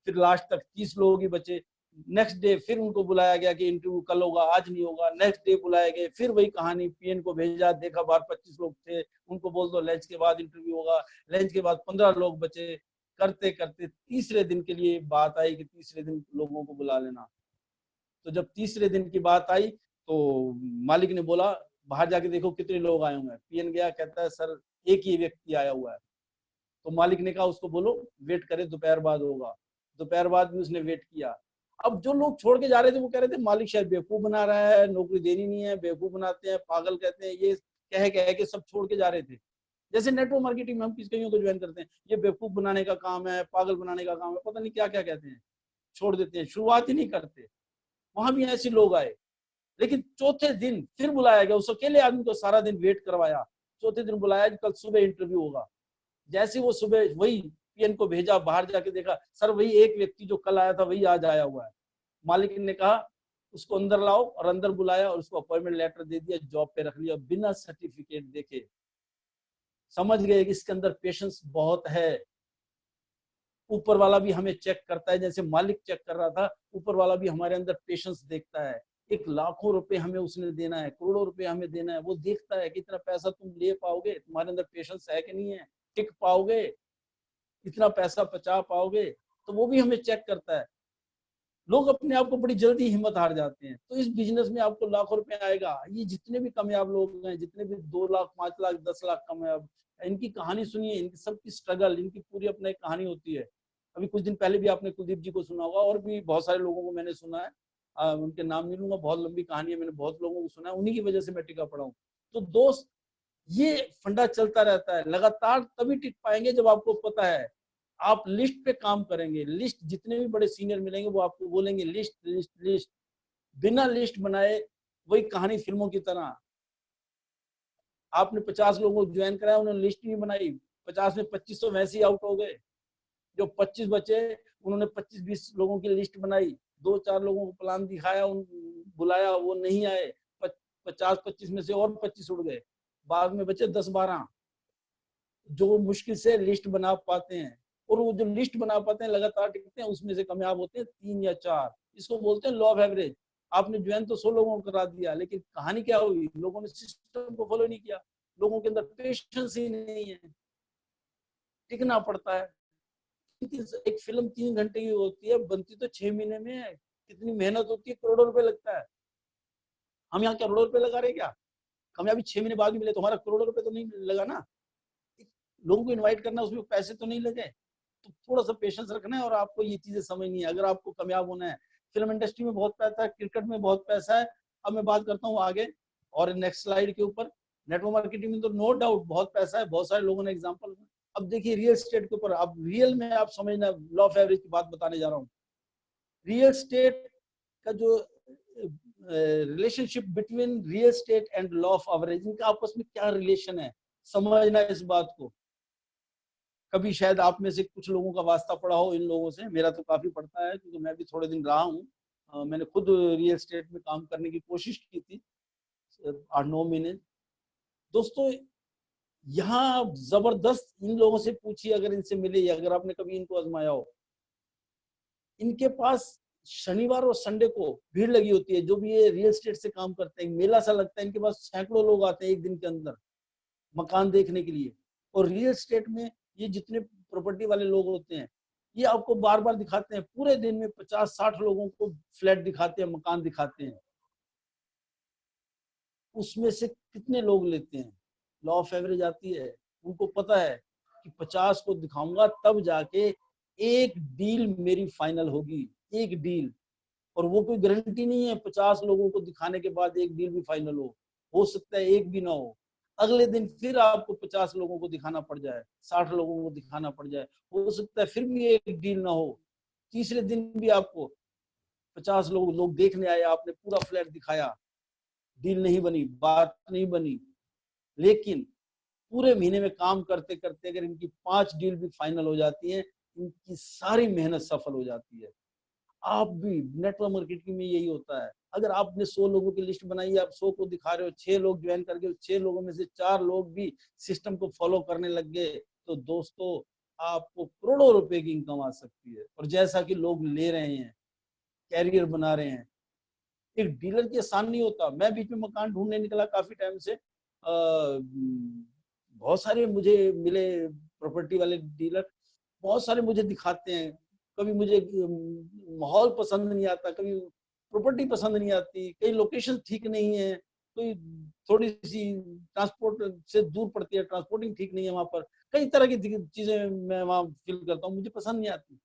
फिर लास्ट तक 30 लोग ही बचे। नेक्स्ट डे फिर उनको बुलाया गया कि इंटरव्यू कल होगा, आज नहीं होगा। नेक्स्ट डे बुलाए गए, फिर वही कहानी, पीएन को भेजा, देखा बाहर 25 लोग थे, उनको बोल दो लंच के बाद इंटरव्यू होगा। लंच के बाद 15 लोग बचे। करते करते तीसरे दिन के लिए बात आई कि तीसरे दिन लोगों को बुला लेना। तो जब तीसरे दिन की बात आई तो मालिक ने बोला बाहर जाके देखो कितने लोग आए हुए हैं। पीएन गया, कहता है सर एक ही व्यक्ति आया हुआ है। तो मालिक ने कहा उसको बोलो वेट करे, दोपहर बाद होगा। दोपहर बाद भी उसने वेट किया। अब जो लोग छोड़ के जा रहे थे वो कह रहे थे मालिक शायद बेवकूफ बना रहा है, नौकरी देनी नहीं है, बेवकूफ बनाते हैं, पागल कहते हैं, ये कह के सब छोड़ के जा रहे थे। जैसे नेटवर्क मार्केटिंग में हम किसी को ज्वाइन करते हैं, ये बेवकूफ बनाने का काम है, पागल बनाने का काम है, पता नहीं क्या क्या कहते हैं, छोड़ देते हैं, शुरुआत ही नहीं करते। वहां भी ऐसे लोग आए, लेकिन चौथे दिन फिर बुलाया गया। उस अकेले आदमी को सारा दिन वेट करवाया, चौथे दिन बुलाया कि कल सुबह इंटरव्यू होगा। जैसे वो सुबह वही पीएन को भेजा, बाहर जाके देखा सर वही एक व्यक्ति जो कल आया था वही आज आया हुआ है। मालिक ने कहा उसको अंदर लाओ, और अंदर बुलाया और उसको अपॉइंटमेंट लेटर दे दिया, जॉब पे रख लिया बिना सर्टिफिकेट देके। समझ गए कि इसके अंदर पेशेंस बहुत है। ऊपर वाला भी हमें चेक करता है, जैसे मालिक चेक कर रहा था, ऊपर वाला भी हमारे अंदर पेशेंस देखता है। एक लाखों रुपए हमें उसने देना है, करोड़ों रुपए हमें देना है, वो देखता है कि इतना पैसा तुम ले पाओगे, तुम्हारे अंदर पेशेंस है कि नहीं है, टिक पाओगे, इतना पैसा बचा पाओगे। तो वो भी हमें चेक करता है। लोग अपने आप को बड़ी जल्दी हिम्मत हार जाते हैं। तो इस बिजनेस में आपको लाखों रुपए आएगा। ये जितने भी कामयाब लोग हैं, जितने भी 2 लाख, 5 लाख, 10 लाख कामयाब, इनकी कहानी सुनिए, इनकी सबकी स्ट्रगल, इनकी पूरी अपनी एक कहानी होती है। अभी कुछ दिन पहले भी आपने कुलदीप जी को सुना होगा, और भी बहुत सारे लोगों को मैंने सुना है। उनके नाम नहीं लूंगा, बहुत लंबी कहानी है, मैंने बहुत लोगों को सुना है, उन्हीं की वजह से मैं टिका पड़ा हूँ। तो दोस्त, ये फंडा चलता रहता है। लगातार तभी टिक पाएंगे जब आपको पता है, आप लिस्ट पे काम करेंगे। लिस्ट, जितने भी बड़े सीनियर मिलेंगे वो आपको बोलेंगे लिस्ट लिस्ट लिस्ट। बिना लिस्ट बनाए, वही कहानी फिल्मों की तरह, आपने 50 लोगों को ज्वाइन कराया, उन्होंने लिस्ट नहीं बनाई, 50 में 25 तो वैसे ही आउट हो गए। जो 25 बचे उन्होंने 25-20 लोगों की लिस्ट बनाई, 2-4 लोगों को प्लान दिखाया, उन बुलाया, वो नहीं आए। 50-25 में से और 25 उड़ गए, बाद में बचे 10-12 जो मुश्किल से लिस्ट बना पाते हैं। और वो जो लिस्ट बना पाते हैं लगातार टिकते हैं, उसमें से कामयाब होते हैं 3 या 4। इसको बोलते हैं लॉ ऑफ एवरेज। आपने ज्वाइन तो 100 लोगों को करा दिया, लेकिन कहानी क्या हुई, लोगों ने सिस्टम को फॉलो नहीं किया, लोगों के अंदर पेशेंस ही नहीं है, टिकना पड़ता है। एक फिल्म 3 घंटे की होती है, बनती तो 6 महीने में है, कितनी मेहनत होती है, करोड़ों रुपए लगता है। हम यहाँ करोड़ों रुपए लगा रहे क्या, कामयाबी 6 महीने बाद भी मिले तो हमारा करोड़ों रुपए तो नहीं लगा ना। लोगों को इनवाइट करना, उसमें पैसे तो नहीं लगे। तो थोड़ा सा पेशेंस रखना है और आपको ये चीजें समझनी है अगर आपको कामयाब होना है। फिल्म इंडस्ट्री में बहुत पैसा है, क्रिकेट में बहुत पैसा है। अब मैं बात करता हूँ आगे और नेक्स्ट स्लाइड के ऊपर, नेटवर्क मार्केटिंग में तो नो डाउट बहुत पैसा है, बहुत सारे लोगों ने एग्जांपल। अब देखिए रियल एस्टेट के ऊपर, अब रियल में आप समझना, लॉ ऑफ एवरेज की बात बताने जा रहा हूँ। रियल एस्टेट का जो relationship between real estate and law of average, इनका आपस में क्या रिलेशन है, समझना इस बात को। कभी शायद आप में से कुछ लोगों का वास्ता पड़ा हो इन लोगों से, मेरा तो काफी पड़ता है क्योंकि मैं भी थोड़े दिन रहा हूँ। मैंने खुद रियल एस्टेट में काम करने की कोशिश की थी 8-9 महीने। दोस्तों यहाँ जबरदस्त, इन लोगों से पूछिए अगर इनसे मिले, अगर आपने कभी इनको आजमाया हो, इनके पास शनिवार और संडे को भीड़ लगी होती है। जो भी ये रियल एस्टेट से काम करते हैं, मेला सा लगता है, इनके पास सैकड़ों लोग आते हैं एक दिन के अंदर मकान देखने के लिए। और रियल एस्टेट में ये जितने प्रॉपर्टी वाले लोग होते हैं, ये आपको बार बार दिखाते हैं, पूरे दिन में 50-60 लोगों को फ्लैट दिखाते हैं, मकान दिखाते हैं। उसमें से कितने लोग लेते हैं, लॉ ऑफ एवरेज आती है, उनको पता है कि 50 को दिखाऊंगा तब जाके एक डील मेरी फाइनल होगी, एक डील। और वो कोई गारंटी नहीं है 50 लोगों को दिखाने के बाद एक डील भी फाइनल हो सकता है एक भी ना हो। अगले दिन फिर आपको 50 लोगों को दिखाना पड़ जाए, 60 लोगों को दिखाना पड़ जाए, हो सकता है फिर भी एक डील ना हो। तीसरे दिन भी आपको 50 लोग देखने आए, आपने पूरा फ्लैट दिखाया, डील नहीं बनी, बात नहीं बनी। लेकिन पूरे महीने में काम करते करते अगर इनकी 5 डील भी फाइनल हो जाती है, इनकी सारी मेहनत सफल हो जाती है। आप भी नेटवर्क मार्केटिंग में यही होता है। अगर आपने 100 लोगों की लिस्ट बनाई है, आप 100 को दिखा रहे हो, 6 लोग ज्वाइन करके, 6 लोगों में से 4 लोग भी सिस्टम को फॉलो करने लग गए, तो दोस्तों आपको करोड़ों रुपए की इनकम आ सकती है। और जैसा कि लोग ले रहे हैं, कैरियर बना रहे हैं। एक डीलर की आसान नहीं होता। मैं बीच में मकान ढूंढने निकला काफी टाइम से, बहुत सारे मुझे मिले प्रॉपर्टी वाले डीलर, बहुत सारे मुझे दिखाते हैं। कभी मुझे माहौल पसंद नहीं आता, कभी प्रॉपर्टी पसंद नहीं आती, कई लोकेशन ठीक नहीं है, कोई थोड़ी सी ट्रांसपोर्ट से दूर पड़ती है, ट्रांसपोर्टिंग ठीक नहीं है वहां पर, कई तरह की चीजें मैं वहां फील करता हूँ, मुझे पसंद नहीं आती।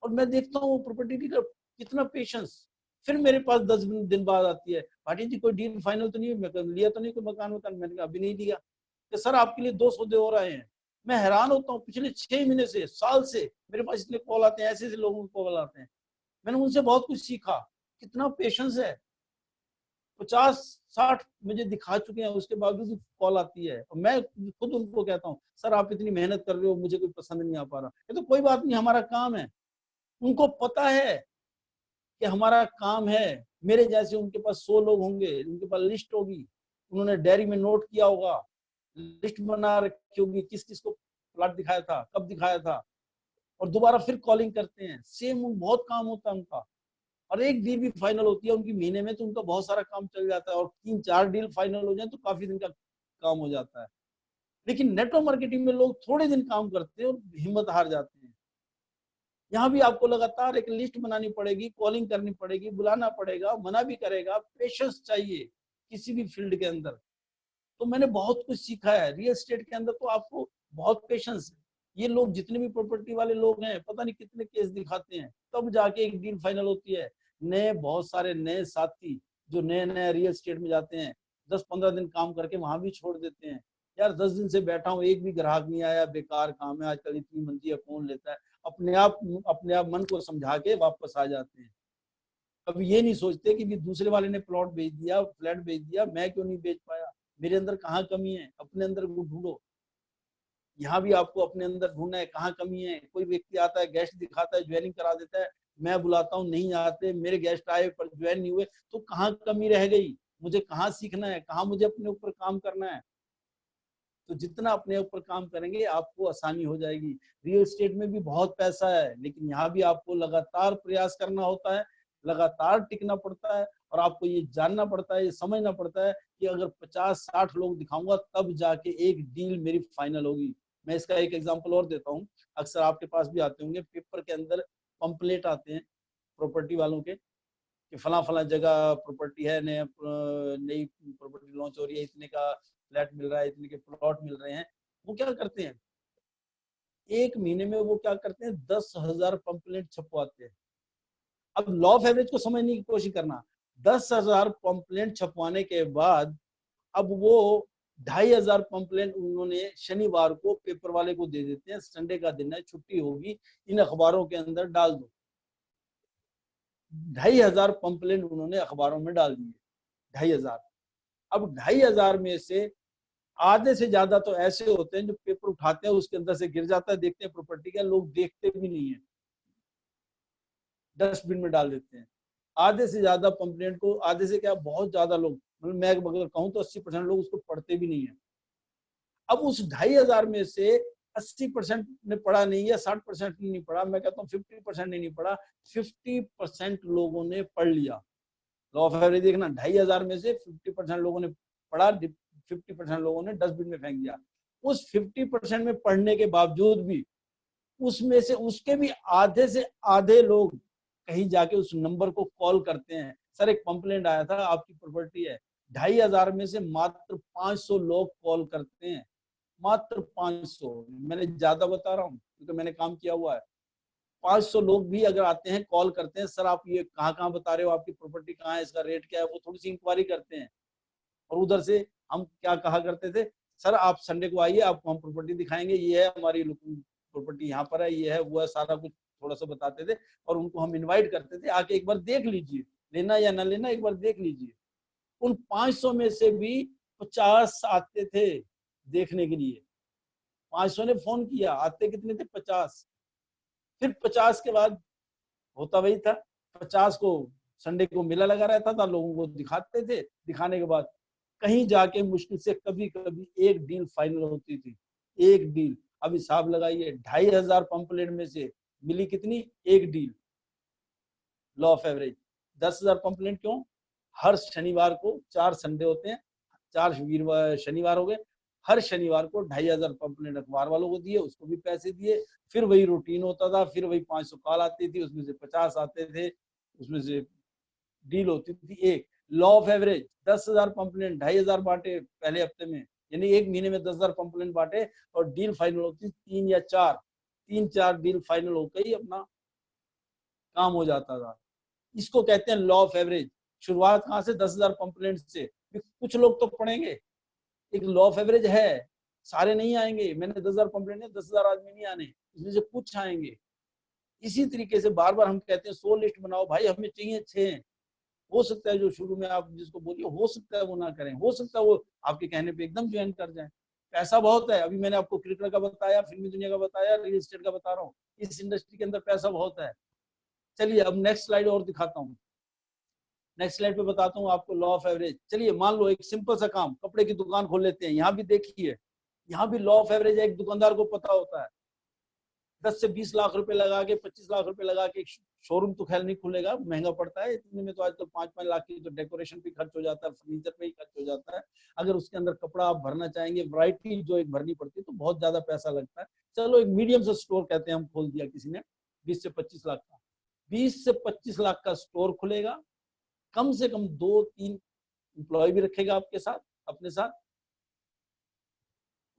और मैं देखता हूँ प्रॉपर्टी डीलर कितना पेशेंस, फिर मेरे पास 10 दिन बाद आती है, भाटी जी कोई डील फाइनल तो नहीं, मैं लिया तो नहीं कोई मकान वकान, मैंने कहा अभी नहीं लिया, कि सर आपके लिए 2 सौदे और आए हैं। मैं हैरान होता हूँ, पिछले 6 महीने से, साल से मेरे पास इतने कॉल आते हैं, ऐसे ऐसे लोगों को कॉल आते हैं। मैंने उनसे बहुत कुछ सीखा, कितना पेशेंस है। 50-60 मुझे दिखा चुके हैं, उसके बावजूद भी कॉल आती है। और मैं खुद उनको कहता हूँ, सर आप इतनी मेहनत कर रहे हो, मुझे कोई पसंद नहीं आ पा रहा। ये तो कोई बात नहीं, हमारा काम है। उनको पता है कि हमारा काम है। मेरे जैसे उनके पास 100 लोग होंगे, उनके पास लिस्ट होगी, उन्होंने डायरी में नोट किया होगा, लिस्ट बना रखी होगी, किस किस को प्लॉट दिखाया था, कब दिखाया था, और दोबारा फिर कॉलिंग करते हैं। सेम बहुत काम होता है उनका। और एक डील भी फाइनल होती है उनकी महीने में, तो उनका बहुत सारा काम चल जाता है। और 3-4 डील फाइनल हो जाए तो काफी दिन का काम हो जाता है। लेकिन नेटवर्क मार्केटिंग में लोग थोड़े दिन काम करते हैं और हिम्मत हार जाते हैं। यहाँ भी आपको लगातार एक लिस्ट बनानी पड़ेगी, कॉलिंग करनी पड़ेगी, बुलाना पड़ेगा, मना भी करेगा, पेशेंस चाहिए किसी भी फील्ड के अंदर। तो मैंने बहुत कुछ सीखा है रियल एस्टेट के अंदर, तो आपको बहुत पेशेंस है। ये लोग जितने भी प्रॉपर्टी वाले लोग हैं, पता नहीं कितने केस दिखाते हैं, तब जाके एक डील फाइनल होती है। नए बहुत सारे नए साथी जो नए नए रियल एस्टेट में जाते हैं, 10-15 दिन काम करके वहां भी छोड़ देते हैं। यार 10 दिन से बैठा हूँ, एक भी ग्राहक नहीं आया, बेकार काम है, आजकल इतनी मंदी है, कौन लेता है। अपने आप मन को समझा के वापस आ जाते हैं। कभी ये नहीं सोचते कि भी दूसरे वाले ने प्लॉट बेच दिया, फ्लैट बेच दिया, मैं क्यों नहीं बेच पाया, मेरे अंदर कहाँ कमी है, अपने अंदर को ढूंढो। यहाँ भी आपको अपने अंदर ढूंढना है कहाँ कमी है। कोई व्यक्ति आता है, गेस्ट दिखाता है, ज्वाइनिंग करा देता है, मैं बुलाता हूँ नहीं आते, मेरे गेस्ट आए पर ज्वाइन नहीं हुए, तो कहाँ कमी रह गई, मुझे कहाँ सीखना है, कहाँ मुझे अपने ऊपर काम करना है। तो जितना अपने ऊपर काम करेंगे आपको आसानी हो जाएगी। रियल एस्टेट में भी बहुत पैसा है, लेकिन यहाँ भी आपको लगातार प्रयास करना होता है, लगातार टिकना पड़ता है, और आपको ये जानना पड़ता है, ये समझना पड़ता है कि अगर 50-60 लोग दिखाऊंगा तब जाके एक डील मेरी फाइनल होगी। मैं इसका एक एग्जांपल और देता हूँ। अक्सर आपके पास भी आते होंगे, पेपर के अंदर पंपलेट आते हैं प्रॉपर्टी वालों के कि फला फला जगह प्रॉपर्टी है, नई प्रॉपर्टी लॉन्च हो रही है, इतने का फ्लैट मिल रहा है, इतने के प्लॉट मिल रहे हैं। वो क्या करते हैं, एक महीने में वो क्या करते हैं, 10,000 पंपलेट छपवाते हैं। अब लॉ ऑफ एवरेज को समझने की कोशिश करना, 10,000 पंपलेट छपवाने के बाद अब वो 2,500 पंपलेट उन्होंने शनिवार को पेपर वाले को दे देते हैं, संडे का दिन है, छुट्टी होगी, इन अखबारों के अंदर डाल दो। 2,500 पंपलेट उन्होंने अखबारों में डाल दिए, 2,500। अब 2,500 में से आधे से ज्यादा तो ऐसे होते हैं जो पेपर उठाते हैं उसके अंदर से गिर जाता है, देखते हैं प्रॉपर्टी का, लोग देखते भी नहीं है, डस्टबिन में डाल देते हैं। आधे से ज्यादा पंपलेट को, आधे से क्या, बहुत ज्यादा लोग, मतलब मैं अगर कहूँ तो 80% लोग उसको पढ़ते भी नहीं है। अब उस 2,500 में से 80% ने पढ़ा नहीं है, 60% ने नहीं पढ़ा, मैं कहता हूँ 50% ने नहीं पढ़ा, 50% लोगों ने पढ़ लिया। लॉ ऑफ एवरेज देखना, 2,500 में से 50% लोगों ने पढ़ा, 50% लोगों ने डस्टबिन में फेंक दिया। उस 50% में पढ़ने के बावजूद भी उसमें से उसके भी आधे से आधे लोग कहीं जाके उस नंबर को कॉल करते हैं, सर एक कंप्लेंट आया था आपकी प्रॉपर्टी है। 2,500 में से मात्र 500 लोग कॉल करते हैं, मात्र 500। मैंने ज्यादा बता रहा हूँ क्योंकि मैंने काम किया हुआ है। 500 लोग भी अगर आते हैं, कॉल करते हैं, सर आप ये कहाँ कहाँ बता रहे हो, आपकी प्रॉपर्टी कहाँ है, इसका रेट क्या है, वो थोड़ी सी इंक्वायरी करते हैं। और उधर से हम क्या कहा करते थे, सर आप संडे को आइए, आपको हम प्रॉपर्टी दिखाएंगे, ये है हमारी प्रॉपर्टी, यहाँ पर है, ये है वो है, सारा कुछ थोड़ा सा बताते थे। और उनको हम इनवाइट करते थे, आके एक बार देख लीजिए, लेना या ना लेना, एक बार देख लीजिए। उन 500 में से भी 50 आते थे देखने के लिए। 500 ने फोन किया, आते कितने थे, 50। फिर 50 के बाद होता वही था, 50 को संडे को मेला लगा रहता था, लोगों को दिखाते थे, दिखाने के बाद कहीं जाके मुश्किल से कभी कभी एक डील फाइनल होती थी, एक डील। अब हिसाब लगाइए, 2,500 पंपलेट में से मिली कितनी, एक deal. Law of average, 10,000 pamphlet क्यों, हर शनिवार को 4 संडे होते हैं, 4 वीरवार शनिवार हो गए, हर शनिवार को 2,500 पंपलेट अखबार वालों को दिए, उसको भी पैसे दिए। फिर वही रूटीन होता था, फिर वही 500 कॉल आती थी, उसमें से 50 आते थे, उसमें से डील होती थी एक। लॉ ऑफ एवरेज, 10,000 पंपलेट, 2,500 बांटे पहले हफ्ते में, यानी एक महीने में 10,000 पंपलेट बांटे, और डील फाइनल होती 3 या 4, 3-4 डील फाइनल होकर ही अपना काम हो जाता था। इसको कहते हैं लॉ ऑफ एवरेज। शुरुआत कहाँ से, 10,000 पंपलेट से। कुछ लोग तो पढ़ेंगे, एक लॉ ऑफ एवरेज है, सारे नहीं आएंगे। मैंने 10,000 पंपलेट नहीं, 10,000 आदमी नहीं आने, इसमें से कुछ आएंगे। इसी तरीके से बार बार हम कहते हैं 100 लिस्ट बनाओ भाई, हमें चाहिए 6। हो सकता है जो शुरू में आप जिसको बोलिए, हो सकता है वो ना करें, हो सकता है वो आपके कहने पे एकदम ज्वाइन कर जाए। पैसा बहुत है, अभी मैंने आपको क्रिकेट का बताया, फिल्मी दुनिया का बताया, रियल एस्टेट का बता रहा हूँ, इस इंडस्ट्री के अंदर पैसा बहुत है। चलिए अब नेक्स्ट स्लाइड और दिखाता हूँ, नेक्स्ट स्लाइड पे बताता हूँ आपको लॉ ऑफ एवरेज। चलिए मान लो एक सिंपल सा काम, कपड़े की दुकान खोल लेते हैं। यहाँ भी देखिए, यहाँ भी लॉ ऑफ एवरेज है, एक दुकानदार को पता होता है 10 से 20 लाख रुपए लगा के, 25 लाख रुपए लगा के शोरूम तो खैर नहीं खुलेगा, महंगा पड़ता है, इतने में तो आजकल 5-5 लाख की तो डेकोरेशन पे खर्च हो जाता है, फर्नीचर पे ही खर्च हो जाता है। अगर उसके अंदर कपड़ा आप भरना चाहेंगे, वैरायटी जो एक भरनी पड़ती है, तो बहुत ज्यादा पैसा लगता है। चलो एक मीडियम से स्टोर कहते हैं हम, खोल दिया किसी ने 20 से 25 लाख का, 20 से 25 लाख का स्टोर खुलेगा, कम से कम 2-3 एम्प्लॉय भी रखेगा आपके साथ, अपने साथ।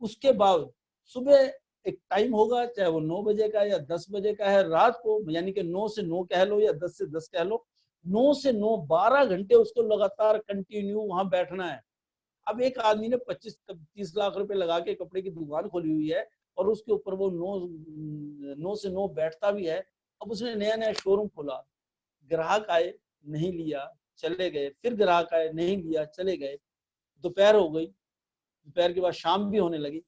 उसके बाद सुबह एक टाइम होगा, चाहे वो 9 बजे का या 10 बजे का है, रात को यानी कि 9 से 9 कह लो या 10 से 10 कह लो, 9 से 9 12 घंटे उसको लगातार कंटिन्यू वहां बैठना है। अब एक आदमी ने 25-30 लाख रुपए लगा के कपड़े की दुकान खोली हुई है, और उसके ऊपर वो 9 से 9 बैठता भी है। अब उसने नया नया शोरूम खोला, ग्राहक आए, नहीं लिया, चले गए, फिर ग्राहक आए, नहीं लिया, चले गए। दोपहर हो गई, दोपहर के बाद शाम भी होने लगी,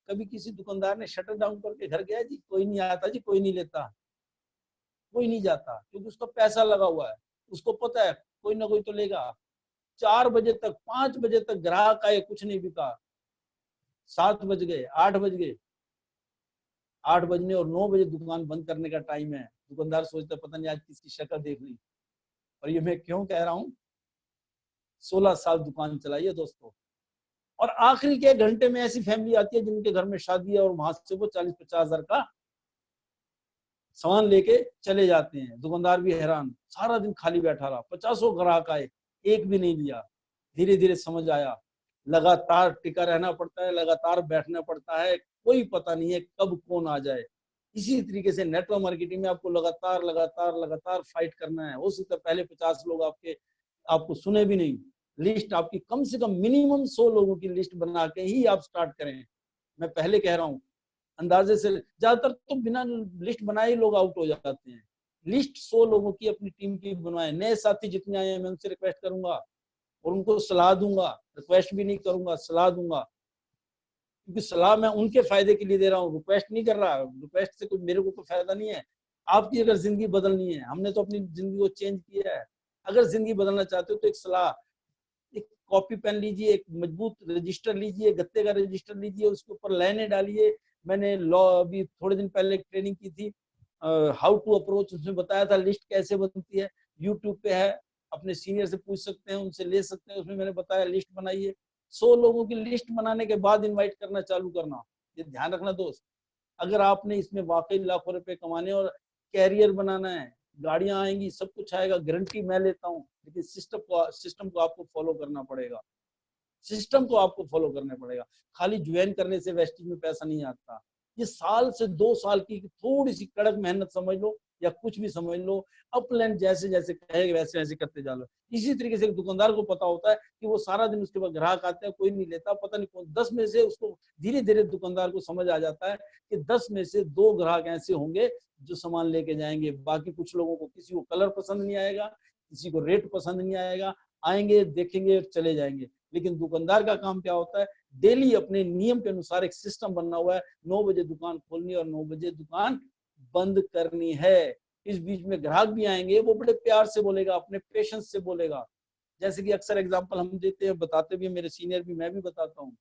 कभी किसी दुकानदार ने शटर डाउन करके घर गया, जी कोई नहीं आता, जी कोई नहीं लेता, कोई नहीं जाता, क्योंकि उसका पैसा लगा हुआ है, उसको पता है कोई ना कोई तो लेगा। 4 बजे तक, 5 बजे तक ग्राहक आए, कुछ नहीं बिका। 7 बज गए, 8 बज गए, 8 बजने और 9 बजे दुकान बंद करने का टाइम है। दुकानदार सोचता पता नहीं आज किसकी शक्ल देख ली। और ये मैं क्यों कह रहा हूँ, 16 साल दुकान चलाई है दोस्तों। और आखिरी के घंटे में ऐसी फैमिली आती है जिनके घर में शादी है और वहां से वो 40-50 हजार का सामान लेके चले जाते हैं। दुकानदार भी हैरान, सारा दिन खाली बैठा रहा, 50 ग्राहक आए, एक भी नहीं लिया। धीरे धीरे समझ आया, लगातार टिका रहना पड़ता है, लगातार बैठना पड़ता है, कोई पता नहीं है कब कौन आ जाए। इसी तरीके से नेटवर्क मार्केटिंग में आपको लगातार लगातार लगातार फाइट करना है। हो सकता है पहले 50 लोग आपको सुने भी नहीं। लिस्ट आपकी कम से कम मिनिमम 100 लोगों की लिस्ट बना के ही आप स्टार्ट करें। मैं पहले कह रहा हूँ, अंदाजे से ज्यादातर तो बिना लिस्ट बनाए ही लोग आउट हो जाते हैं। लिस्ट 100 लोगों की अपनी टीम की बनवाए। नए साथी जितने आए हैं मैं उनसे रिक्वेस्ट करूंगा और उनको सलाह दूंगा, रिक्वेस्ट भी नहीं करूंगा, सलाह दूंगा, क्योंकि सलाह मैं उनके फायदे के लिए दे रहा हूँ, रिक्वेस्ट नहीं कर रहा। रिक्वेस्ट से कोई मेरे को कोई फायदा नहीं है। आपकी अगर जिंदगी बदलनी है, हमने तो अपनी जिंदगी को चेंज किया है। अगर जिंदगी बदलना चाहते हो तो एक सलाह, एक कॉपी पेन लीजिए, एक मजबूत रजिस्टर लीजिए, गत्ते का रजिस्टर लीजिए, उसके ऊपर लाइनें डालिए। मैंने लॉ अभी थोड़े दिन पहले ट्रेनिंग की थी, हाउ टू अप्रोच, उसमें बताया था लिस्ट कैसे बनती है। यूट्यूब पे है, अपने सीनियर से पूछ सकते हैं, उनसे ले सकते हैं। उसमें मैंने बताया लिस्ट बनाइए। 100 लोगों की लिस्ट बनाने के बाद इनवाइट करना चालू करना। ये ध्यान रखना दोस्त, अगर आपने इसमें वाकई लाखों रुपए कमाने और कैरियर बनाना है, गाड़ियां आएंगी, सब कुछ आएगा, गारंटी मैं लेता हूँ। लेकिन सिस्टम को आपको फॉलो करना पड़ेगा। सिस्टम को आपको फॉलो करना पड़ेगा। खाली ज्वाइन करने से वेस्टिज में पैसा नहीं आता। ये साल से 2 साल की थोड़ी सी कड़क मेहनत समझ लो या कुछ भी समझ लो, अपलैंड जैसे जैसे कहेगा वैसे वैसे करते जा लो। इसी तरीके से एक दुकानदार को पता होता है कि वो सारा दिन उसके पास ग्राहक आते हैं, कोई नहीं लेता, पता नहीं कौन 10 में से उसको धीरे धीरे दुकानदार को समझ आ जाता है कि 10 में से 2 ग्राहक ऐसे होंगे जो सामान लेके जाएंगे। बाकी कुछ लोगों को, किसी को कलर पसंद नहीं आएगा, किसी को रेट पसंद नहीं आएगा, आएंगे देखेंगे चले जाएंगे। लेकिन दुकानदार का काम क्या होता है, डेली अपने नियम के अनुसार एक सिस्टम बनना हुआ है। 9 बजे दुकान खोलनी और 9 बजे दुकान बंद करनी है। इस बीच में ग्राहक भी आएंगे, वो बड़े प्यार से बोलेगा, अपने पेशेंस से बोलेगा। जैसे कि अक्सर एग्जांपल हम देते हैं, बताते भी हैं, मेरे सीनियर भी, मैं भी बताता हूँ।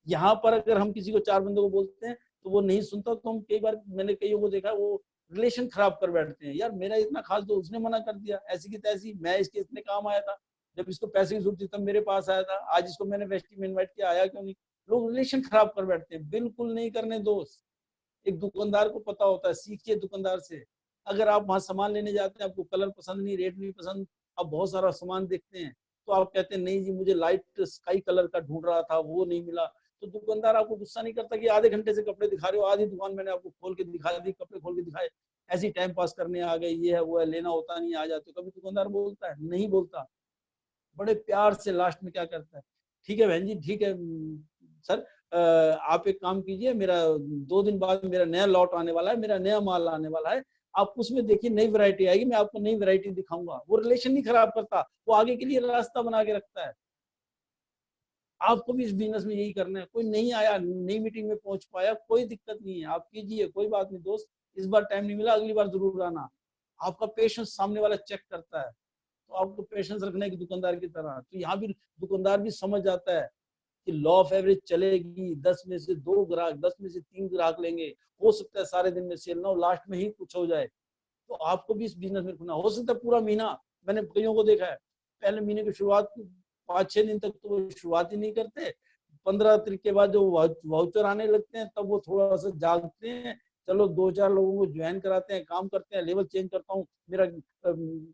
यहाँ पर अगर हम किसी को 4 बंदों को बोलते हैं तो वो नहीं सुनता, तो हम कई बार, मैंने कईयों को देखा, वो रिलेशन खराब कर बैठते हैं। यार मेरा इतना खास तो उसने मना कर दिया, ऐसी की तैसी, मैं इसके इतने काम आया था, जब इसको पैसे की जरूरत थी तब मेरे पास आया था, आज इसको मैंने वेस्टी में इन्वाइट किया, आया क्यों नहीं। लोग रिलेशन खराब कर बैठते हैं, बिल्कुल नहीं करने दोस्त। एक दुकानदार को पता होता है, सीखिए दुकानदार से। अगर आप वहां सामान लेने जाते हैं, आपको कलर पसंद नहीं, रेट नहीं पसंद, आप बहुत सारा सामान देखते हैं, तो आप कहते हैं नहीं जी मुझे लाइट स्काई कलर का ढूंढ रहा था, वो नहीं मिला। तो दुकानदार आपको गुस्सा नहीं करता कि आधे घंटे से कपड़े दिखा रहे हो, आधी दुकान मैंने आपको खोल के दिखा दी, कपड़े खोल के दिखाए, ऐसी टाइम पास करने आ गए, ये है वो है, लेना होता नहीं, आ जाते। कभी दुकानदार बोलता है? नहीं बोलता। बड़े प्यार से लास्ट में क्या करता है, ठीक है बहन जी, ठीक है सर, आप एक काम कीजिए, मेरा 2 दिन बाद मेरा नया लॉट आने वाला है, मेरा नया माल आने वाला है, आप उसमें देखिए नई वैरायटी आएगी, मैं आपको नई वैरायटी दिखाऊंगा। वो रिलेशन नहीं खराब करता, वो आगे के लिए रास्ता बना के रखता है। आपको भी इस बिजनेस में यही करना है। कोई नहीं आया, नई मीटिंग में पहुंच पाया, कोई दिक्कत नहीं है, आप कीजिए, कोई बात नहीं दोस्त, इस बार टाइम नहीं मिला, अगली बार जरूर आना। आपका पेशेंस सामने वाला चेक करता है, तो आपको पेशेंस रखना है कि दुकानदार की तरह। तो यहाँ भी दुकानदार भी समझ जाता है कि लॉ ऑफ एवरेज चलेगी, 10 में से 2 ग्राहक, 10 में से 3 ग्राहक लेंगे, हो सकता है सारे दिन में सेल ना हो, लास्ट में ही कुछ हो जाए। तो आपको भी इस बिजनेस में रुकना, हो सकता है पूरा महीना, मैंने कईयों को देखा है, पहले महीने की शुरुआत 5-6 दिन तक तो वो शुरुआत ही नहीं करते, 15 तारीख के बाद जो वाउचर आने लगते हैं तब वो थोड़ा सा जागते हैं, चलो 2-4 लोगों को ज्वाइन कराते हैं, काम करते हैं, लेवल चेंज करता हूँ, मेरा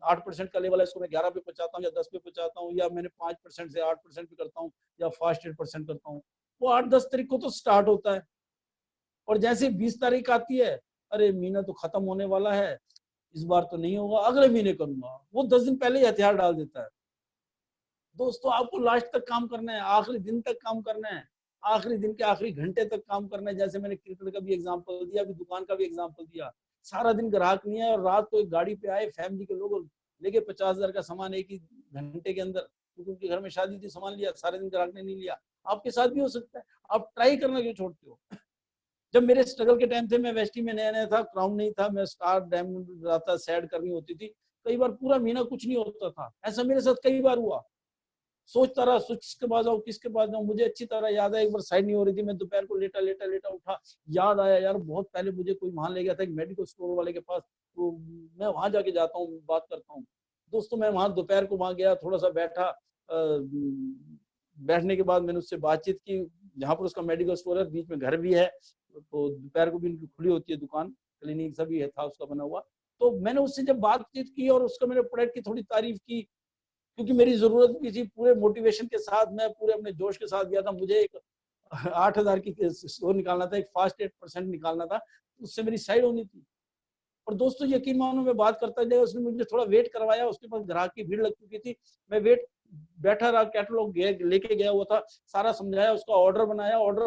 8% का लेवल है, इसको मैं 11 पे पहुंचाता हूँ या 10 पे पहुंचाता हूँ, या मैंने 5% से 8% पे करता हूँ, या फास्ट 8% करता हूँ। वो 8-10 तारीख को तो स्टार्ट होता है, और जैसे 20 तारीख आती है, अरे महीना तो खत्म होने वाला है, इस बार तो नहीं होगा, अगले महीने करूंगा, वो 10 दिन पहले ही हथियार डाल देता है। दोस्तों आपको लास्ट तक काम करना है, आखिरी दिन तक काम करना है, आखिरी दिन के आखिरी घंटे तक काम करना है। जैसे मैंने क्रिकेट का भी एग्जांपल दिया, अभी दुकान का भी एग्जांपल दिया। सारा दिन ग्राहक नहीं है और रात को एक गाड़ी पे आए फैमिली के लोग लेके 50,000 का सामान एक ही घंटे के अंदर, क्योंकि उनके घर में शादी थी, सामान लिया, सारे दिन ग्राहक ने नहीं लिया। आपके साथ भी हो सकता है, आप ट्राई करना क्यों छोड़ते हो। जब मेरे स्ट्रगल के टाइम थे, मैं वेस्टी में नया नया था, क्राउन नहीं था, मैं स्टार डायमंड रहा था, सैड करनी होती थी, कई बार पूरा महीना कुछ नहीं होता था, ऐसा मेरे साथ कई बार हुआ। सोचता रहा किसके पास जाऊँ, किसके पास जाऊँ। मुझे अच्छी तरह याद है, एक बार साइड नहीं हो रही थी, मैं दोपहर को लेटा लेटा लेटा उठा, याद आया यार बहुत पहले मुझे कोई वहां ले गया था एक मेडिकल स्टोर वाले के पास, तो मैं वहां जाके जाता हूँ, बात करता हूँ। दोस्तों मैं वहां दोपहर को वहां गया, थोड़ा सा बैठा, बैठने के बाद मैंने उससे बातचीत की, जहाँ पर उसका मेडिकल स्टोर है, बीच में घर भी है, तो दोपहर को भी उनकी खुली होती है दुकान, क्लिनिक सभी है, था उसका बना हुआ। तो मैंने उससे जब बातचीत की और उसका मैंने प्रोडक्ट की थोड़ी तारीफ की, क्योंकि मेरी जरूरत भी थी, पूरे मोटिवेशन के साथ मैं पूरे अपने जोश के साथ गया था, मुझे एक 8,000 की वो निकालना था, एक फास्ट 8% निकालना था, उससे मेरी साइड होनी थी। और दोस्तों यकीन मानो मैं बात करता गया, उसने मुझे थोड़ा वेट करवाया, उसके पास ग्राहक की भीड़ लग चुकी थी, मैं वेट बैठा रहा, कैटलॉग लेके गया हुआ था, सारा समझाया, उसका ऑर्डर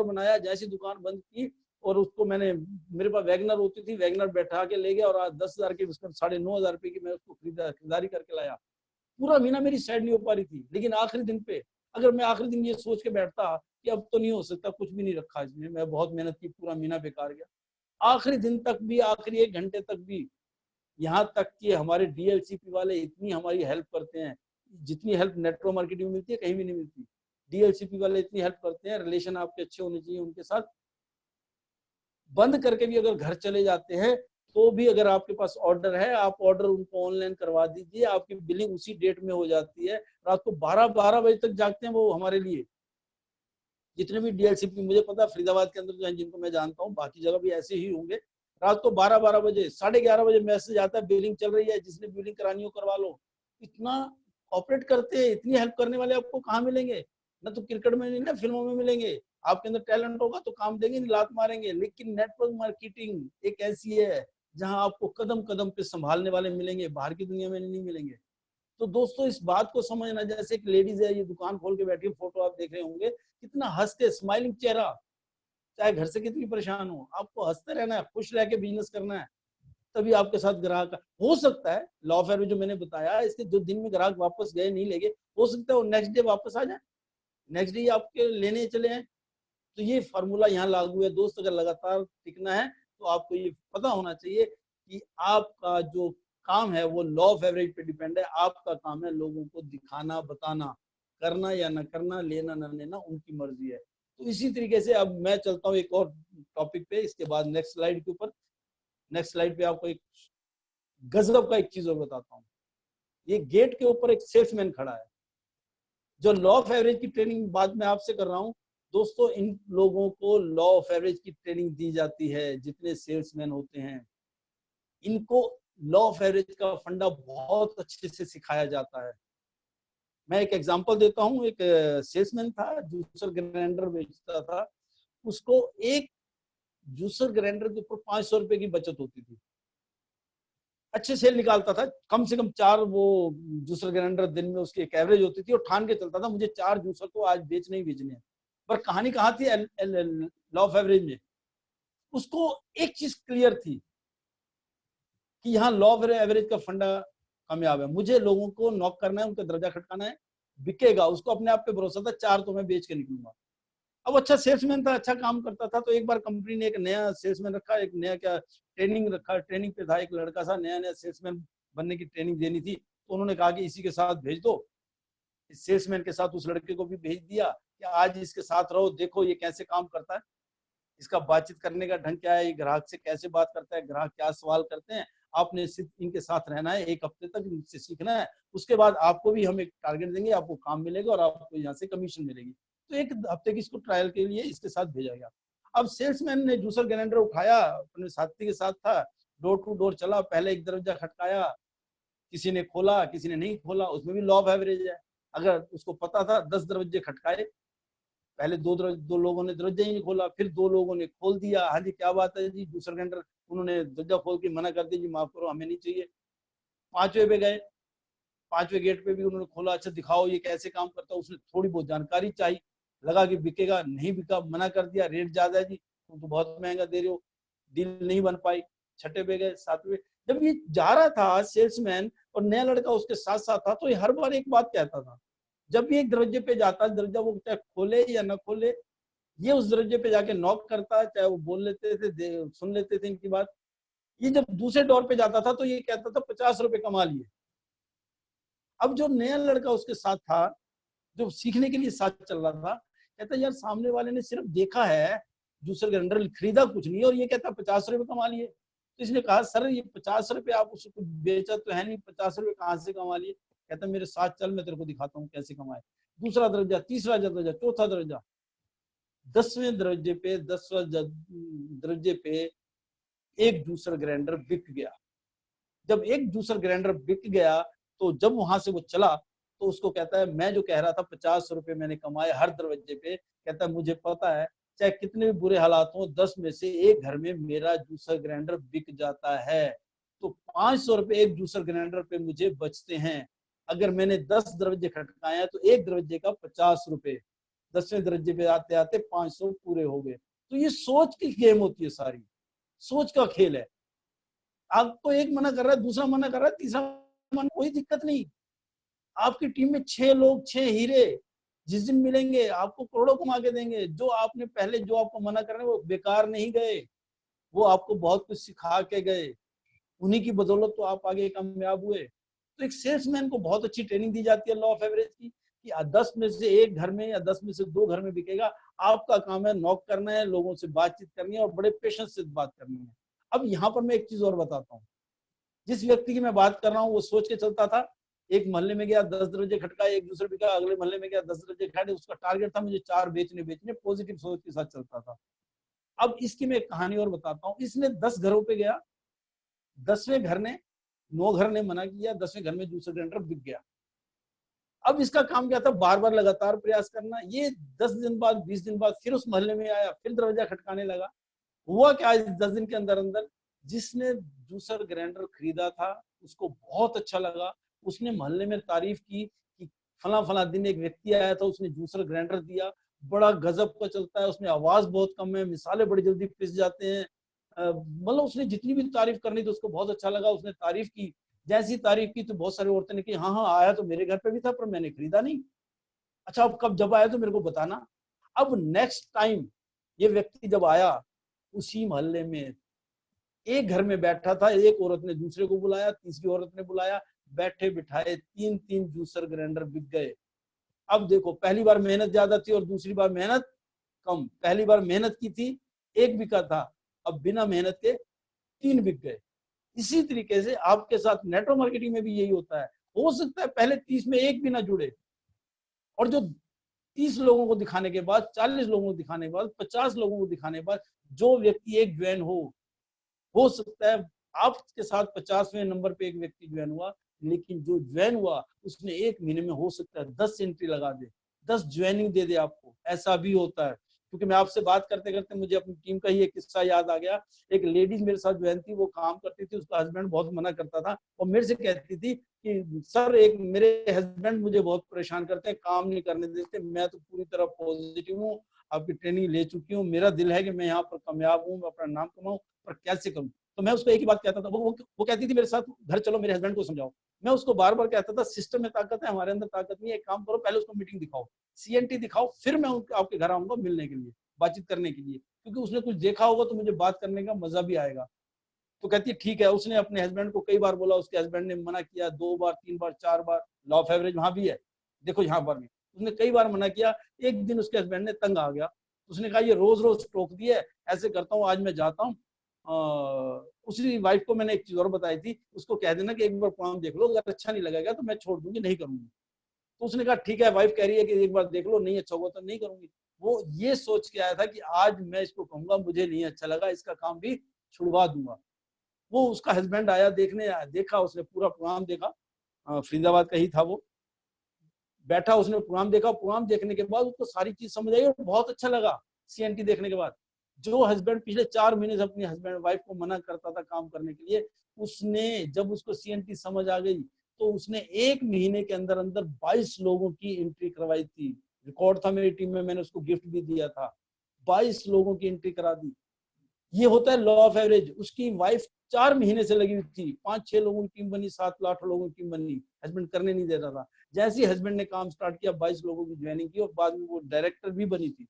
बनाया, जैसी दुकान बंद की और उसको मैंने, मेरे पास वैगनर होती थी, वैगनर बैठा के ले गया और आज 10,000 की 9,500 रुपए की मैं उसको खरीदारी करके लाया। पूरा महीना मेरी साइड नहीं हो पा रही थी, लेकिन आखिरी दिन पे अगर मैं आखिरी दिन ये सोच के बैठता कि अब तो नहीं हो सकता, कुछ भी नहीं रखा इसमें, मैं बहुत मेहनत की, पूरा महीना बेकार गया, आखिरी दिन तक भी, आखिरी 1 घंटे तक भी, यहाँ तक कि हमारे डीएलसीपी वाले इतनी हमारी हेल्प करते हैं, जितनी हेल्प नेटवर्क मार्केटिंग में मिलती है कहीं भी नहीं मिलती। डीएलसीपी वाले इतनी हेल्प करते हैं, रिलेशन आपके अच्छे होने चाहिए उनके साथ। बंद करके भी अगर घर चले जाते हैं तो भी अगर आपके पास ऑर्डर है, आप ऑर्डर उनको ऑनलाइन करवा दीजिए, आपकी बिलिंग उसी डेट में हो जाती है। रात को 12-12 बजे तक जागते हैं वो हमारे लिए, जितने भी डीएलसीपी, मुझे पता फरीदाबाद के अंदर जो है जिनको मैं जानता हूँ, बाकी जगह भी ऐसे ही होंगे, रात को 12-12 बजे, 11:30 बजे मैसेज आता है बिलिंग चल रही है, जिसने बिलिंग करानी हो करवा लो। इतना ऑपरेट करते हैं, इतनी हेल्प करने वाले आपको कहाँ मिलेंगे, ना तो क्रिकेट में नहीं ना फिल्मों में मिलेंगे। आपके अंदर टैलेंट होगा तो काम देंगे, नहीं लात मारेंगे। लेकिन नेटवर्क मार्केटिंग एक ऐसी है जहां आपको कदम कदम पे संभालने वाले मिलेंगे, बाहर की दुनिया में नहीं मिलेंगे। तो दोस्तों इस बात को समझना, जैसे एक लेडीज है, ये दुकान खोल के बैठी है, फोटो आप देख रहे होंगे, कितना हंसते, स्माइलिंग चेहरा, चाहे घर से कितनी परेशान आपको हंसते रहना है, खुश रह के बिजनेस करना है, तभी आपके साथ ग्राहक हो सकता है। लॉ ऑफ एवरेज जो मैंने बताया, इसके 2 दिन में ग्राहक वापस गए नहीं लेंगे, हो सकता है वो नेक्स्ट डे वापस आ जाए, नेक्स्ट डे आपके लेने चले आए। तो ये फॉर्मूला यहाँ लागू है दोस्त, अगर लगातार टिकना है तो आपको ये पता होना चाहिए कि आपका जो काम है वो लॉ ऑफ एवरेज पे डिपेंड है। आपका काम है लोगों को दिखाना, बताना, करना या ना करना, लेना ना लेना उनकी मर्जी है। तो इसी तरीके से अब मैं चलता हूँ एक और टॉपिक पे, इसके बाद नेक्स्ट स्लाइड के ऊपर। नेक्स्ट स्लाइड पे आपको एक गजब का एक चीज और बताता हूँ। ये गेट के ऊपर एक सेल्समैन खड़ा है, जो लॉ ऑफ एवरेज की ट्रेनिंग बाद में आपसे कर रहा हूँ। दोस्तों इन लोगों को लॉ ऑफ एवरेज की ट्रेनिंग दी जाती है, जितने सेल्समैन होते हैं इनको लॉ ऑफ एवरेज का फंडा बहुत अच्छे से सिखाया जाता है। मैं एक एग्जांपल देता हूँ। एक सेल्समैन था, जूसर ग्राइंडर बेचता था, उसको एक जूसर ग्राइंडर के ऊपर 500 रुपए की बचत होती थी। अच्छे सेल निकालता था, कम से कम 4 वो जूसर ग्राइंडर दिन में उसकी एक एवरेज होती थी, और ठान के चलता था मुझे 4 जूसर तो आज बेचने ही बेचने हैं। पर कहानी कहाँ थी लॉ ऑफ एवरेज में? उसको एक चीज क्लियर थी कि यहाँ लॉ ऑफ एवरेज का फंडा कामयाब है, मुझे लोगों को नॉक करना है, उनका दरवाजा खटकाना है, बिकेगा। उसको अपने आप पे भरोसा था, 4 तो मैं बेच के निकलूंगा। अब अच्छा सेल्समैन था, अच्छा काम करता था, तो एक बार कंपनी ने एक नया सेल्समैन रखा, एक नया क्या ट्रेनिंग रखा, ट्रेनिंग पे था एक लड़का सा, नया नया सेल्समैन बनने की ट्रेनिंग देनी थी, तो उन्होंने कहा कि इसी के साथ भेज दो। इस सेल्समैन के साथ उस लड़के को भी भेज दिया कि आज इसके साथ रहो, देखो ये कैसे काम करता है, इसका बातचीत करने का ढंग क्या है, ये ग्राहक से कैसे बात करता है, ग्राहक क्या सवाल करते हैं। आपने सिर्फ इनके साथ रहना है, 1 हफ्ते तक इनसे सीखना है, उसके बाद आपको भी हम एक टारगेट देंगे, आपको काम मिलेगा और आपको यहाँ से कमीशन मिलेगी। तो 1 हफ्ते की इसको ट्रायल के लिए इसके साथ भेजा गया। अब सेल्समैन ने जूसर ग्राइंडर उठाया, अपने साथी के साथ था, डोर टू डोर चला, पहले एक दरवाजा खटकाया, किसी ने खोला, किसी ने नहीं खोला, उसमें भी लॉ ऑफ एवरेज है। अगर उसको पता था 10 दरवाजे खटकाए, पहले दो लोगों ने दरवाजा ही नहीं खोला, फिर 2 लोगों ने खोल दिया, हाँ जी क्या बात है जी, दूसरा घंटा, उन्होंने दरवाजा खोल के मना कर दिया जी माफ करो हमें नहीं चाहिए। 5वें पे गए, 5वें गेट पे भी उन्होंने खोला, अच्छा दिखाओ ये कैसे काम करता है, उसने थोड़ी बहुत जानकारी चाहिए, लगा कि बिकेगा, नहीं बिका, मना कर दिया, रेट ज्यादा है जी, तुम तो बहुत महंगा दे रहे हो, डील नहीं बन पाई। 6ठे पे गए, 7वें, जब ये जा रहा था सेल्समैन और नया लड़का उसके साथ साथ था, तो ये हर बार एक बात कहता था, जब भी एक दरवाजे पे जाता, दरवाजा वो चाहे खोले या न खोले, ये उस दरवाजे पे जाके नॉक करता, चाहे वो बोल लेते थे, सुन लेते थे इनकी बात। ये जब दूसरे डोर पे जाता था तो ये कहता था 50 रुपए कमा लिए। अब जो नया लड़का उसके साथ था, जो सीखने के लिए साथ चल रहा था, कहता यार सामने वाले ने सिर्फ देखा है जूसर ग्राइंडर, खरीदा कुछ नहीं और ये कहता 50 रुपए कमा लिए। तो इसने कहा सर ये 50 रुपए आप उसको कुछ बेचा तो है नहीं, 50 रुपए कहाँ से कमा लिए? कहता मेरे साथ चल, मैं तेरे को दिखाता हूँ कैसे कमाए। दूसरा दरवाजा, तीसरा दरवाजा, चौथा दरवाजा, 10वें दरवाजे पे 10वां दरवाजे पे एक जूसर ग्राइंडर बिक गया। जब एक जूसर ग्राइंडर बिक गया तो जब वहां से वो चला तो उसको कहता है मैं जो कह रहा था 50 रुपए मैंने कमाए हर दरवाजे पे, कहता है मुझे पता है चाहे कितने भी बुरे हालात हो 10 में से एक घर में मेरा जूसर ग्राइंडर बिक जाता है, तो 500 रुपए एक जूसर ग्राइंडर पे मुझे बचते हैं। अगर मैंने 10 दरवाजे खटकाए तो एक दरवाजे का 50 रुपए, 10वें दरवाजे पे आते आते 500 पूरे हो गए। तो ये सोच की गेम होती है, सारी सोच का खेल है। आपको एक मना कर रहा है, दूसरा मना कर रहा है, तीसरा मना, कोई दिक्कत नहीं। आपकी टीम में 6 लोग 6 हीरे जिस दिन मिलेंगे आपको करोड़ों कमा के देंगे। जो आपने पहले जो आपको मना कर रहे हैं वो बेकार नहीं गए, वो आपको बहुत कुछ सिखा के गए, उन्हीं की बदौलत तो आप आगे कामयाब हुए। तो एक सेल्समैन को बहुत अच्छी ट्रेनिंग दी जाती है लॉ ऑफ एवरेज की, कि 10 में से एक घर में या 10 में से 2 घर में बिकेगा। आपका काम है नॉक करना है, लोगों से बातचीत करनी है और बड़े पेशेंस से बात करनी है। अब यहाँ पर मैं एक चीज और बताता हूँ। जिस व्यक्ति की मैं बात कर रहा हूँ वो सोच के चलता था, एक मोहल्ले में गया 10 दरवाजे खटकाए, एक दूसरे बिका, अगले मोहल्ले में गया 10 दरवाजे खटकाए, उसका टारगेट था मुझे 4 बेचने, पॉजिटिव सोच के साथ चलता था। अब इसकी मैं एक कहानी और बताता हूँ। इसने 10 घरों पे गया, 10वें घर ने 9 घर ने मना किया, 10वें घर में जूसर ग्राइंडर बिक गया। अब इसका काम क्या था, बार बार लगातार प्रयास करना। ये 10 दिन बाद 20 दिन बाद फिर उस मोहल्ले में आया, फिर दरवाजा खटकाने लगा। हुआ क्या, इस 10 दिन के अंदर अंदर जिसने जूसर ग्राइंडर खरीदा था उसको बहुत अच्छा लगा। उसने मोहल्ले में तारीफ की कि फला फला दिन एक व्यक्ति आया था, उसने जूसर ग्राइंडर दिया, बड़ा गजब का चलता है, उसमें आवाज बहुत कम है, मिसाले बड़ी जल्दी पिस जाते हैं। मतलब उसने जितनी भी तारीफ करनी थी उसको बहुत अच्छा लगा, उसने तारीफ की। जैसी तारीफ की तो बहुत सारी औरतें ने की हाँ हाँ आया तो मेरे घर पे भी था पर मैंने खरीदा नहीं। अच्छा अब कब जब आया तो मेरे को बताना। अब नेक्स्ट टाइम ये व्यक्ति जब आया उसी मोहल्ले में एक घर में बैठा था, एक औरत ने दूसरे को बुलाया, तीसरी औरत ने बुलाया, बैठे बिठाए 3-3 जूसर ग्राइंडर बिक गए। अब देखो पहली बार मेहनत ज्यादा थी और दूसरी बार मेहनत कम। पहली बार मेहनत की थी, एक बिका था, अब बिना मेहनत के 3 बिक गए। इसी तरीके से आपके साथ नेटवर्क मार्केटिंग में भी यही होता है। हो सकता है पहले 30 में एक भी ना जुड़े, और जो 30 लोगों को दिखाने के बाद, 40 लोगों को दिखाने के बाद, 50 लोगों को दिखाने के बाद जो व्यक्ति एक ज्वाइन हो सकता है आपके साथ 50वें नंबर पे एक व्यक्ति ज्वाइन हुआ, लेकिन जो ज्वाइन हुआ उसने 1 महीने में हो सकता है 10 एंट्री लगा दे, 10 ज्वाइनिंग दे दे आपको। ऐसा भी होता है। क्योंकि मैं आपसे बात करते करते मुझे अपनी टीम का ही एक किस्सा याद आ गया। एक लेडीज मेरे साथ ज्वाइन थी, वो काम करती थी, उसका हस्बैंड बहुत मना करता था और मेरे से कहती थी कि सर एक मेरे हस्बैंड मुझे बहुत परेशान करते हैं, काम नहीं करने देते। मैं तो पूरी तरह पॉजिटिव हूँ, आपकी ट्रेनिंग ले चुकी हूँ, मेरा दिल है कि मैं यहाँ पर कामयाब हूँ, अपना नाम कमाऊं, पर कैसे करूं? तो मैं उसको एक ही बात कहता था, वो कहती थी मेरे साथ घर चलो मेरे हस्बैंड को समझाओ। मैं उसको बार बार कहता था सिस्टम में ताकत है, हमारे अंदर ताकत नहीं है, एक काम करो पहले उसको मीटिंग दिखाओ, सीएनटी दिखाओ, फिर मैं आपके घर आऊंगा मिलने के लिए, बातचीत करने के लिए, क्योंकि उसने कुछ देखा होगा तो मुझे बात करने का मजा भी आएगा। तो कहती है ठीक है। उसने अपने हस्बैंड को कई बार बोला, उसके हस्बैंड ने मना किया, 2 बार 3 बार 4 बार। लॉ ऑफ एवरेज वहां भी है, देखो यहाँ पर भी उसने कई बार मना किया। एक दिन उसके हस्बैंड ने तंग आ गया, उसने कहा ये रोज रोज टोक दिए, ऐसे करता हूँ आज मैं जाता हूँ। उसी वाइफ को मैंने एक चीज और बताई थी, उसको कह देना कि एक बार काम देख लो, अगर अच्छा नहीं लगेगा तो मैं छोड़ दूंगी, नहीं करूंगी। तो उसने कहा ठीक है, वाइफ कह रही है कि एक बार देख लो, नहीं अच्छा होगा तो नहीं करूंगी। वो ये सोच के आया था कि आज मैं इसको कहूंगा मुझे नहीं अच्छा लगा, इसका काम भी छुड़वा दूंगा। वो उसका हस्बैंड आया, देखने आया, देखा, उसने पूरा प्रोग्राम देखा, फरीदाबाद का ही था वो। बैठा, उसने प्रोग्राम देखा, प्रोग्राम देखने के बाद उसको सारी चीज समझ आई और बहुत अच्छा लगा। सीएनटी देखने के बाद जो हस्बैंड पिछले 4 महीने से अपनी हस्बैंड वाइफ को मना करता था काम करने के लिए, उसने जब उसको सीएनटी समझ आ गई तो उसने 1 महीने के अंदर अंदर 22 लोगों की एंट्री करवाई थी। रिकॉर्ड था मेरी टीम में, मैंने उसको गिफ्ट भी दिया था। 22 लोगों की एंट्री करा दी। ये होता है लॉ ऑफ एवरेज। उसकी वाइफ 4 महीने से लगी हुई थी, 5-6 लोगों की टीम बनी, 7-8 लोगों की टीम बनी, हस्बैंड करने नहीं दे रहा था। जैसे ही हस्बैंड ने काम स्टार्ट किया, 22 लोगों की ज्वाइनिंग की और बाद में वो डायरेक्टर भी बनी थी,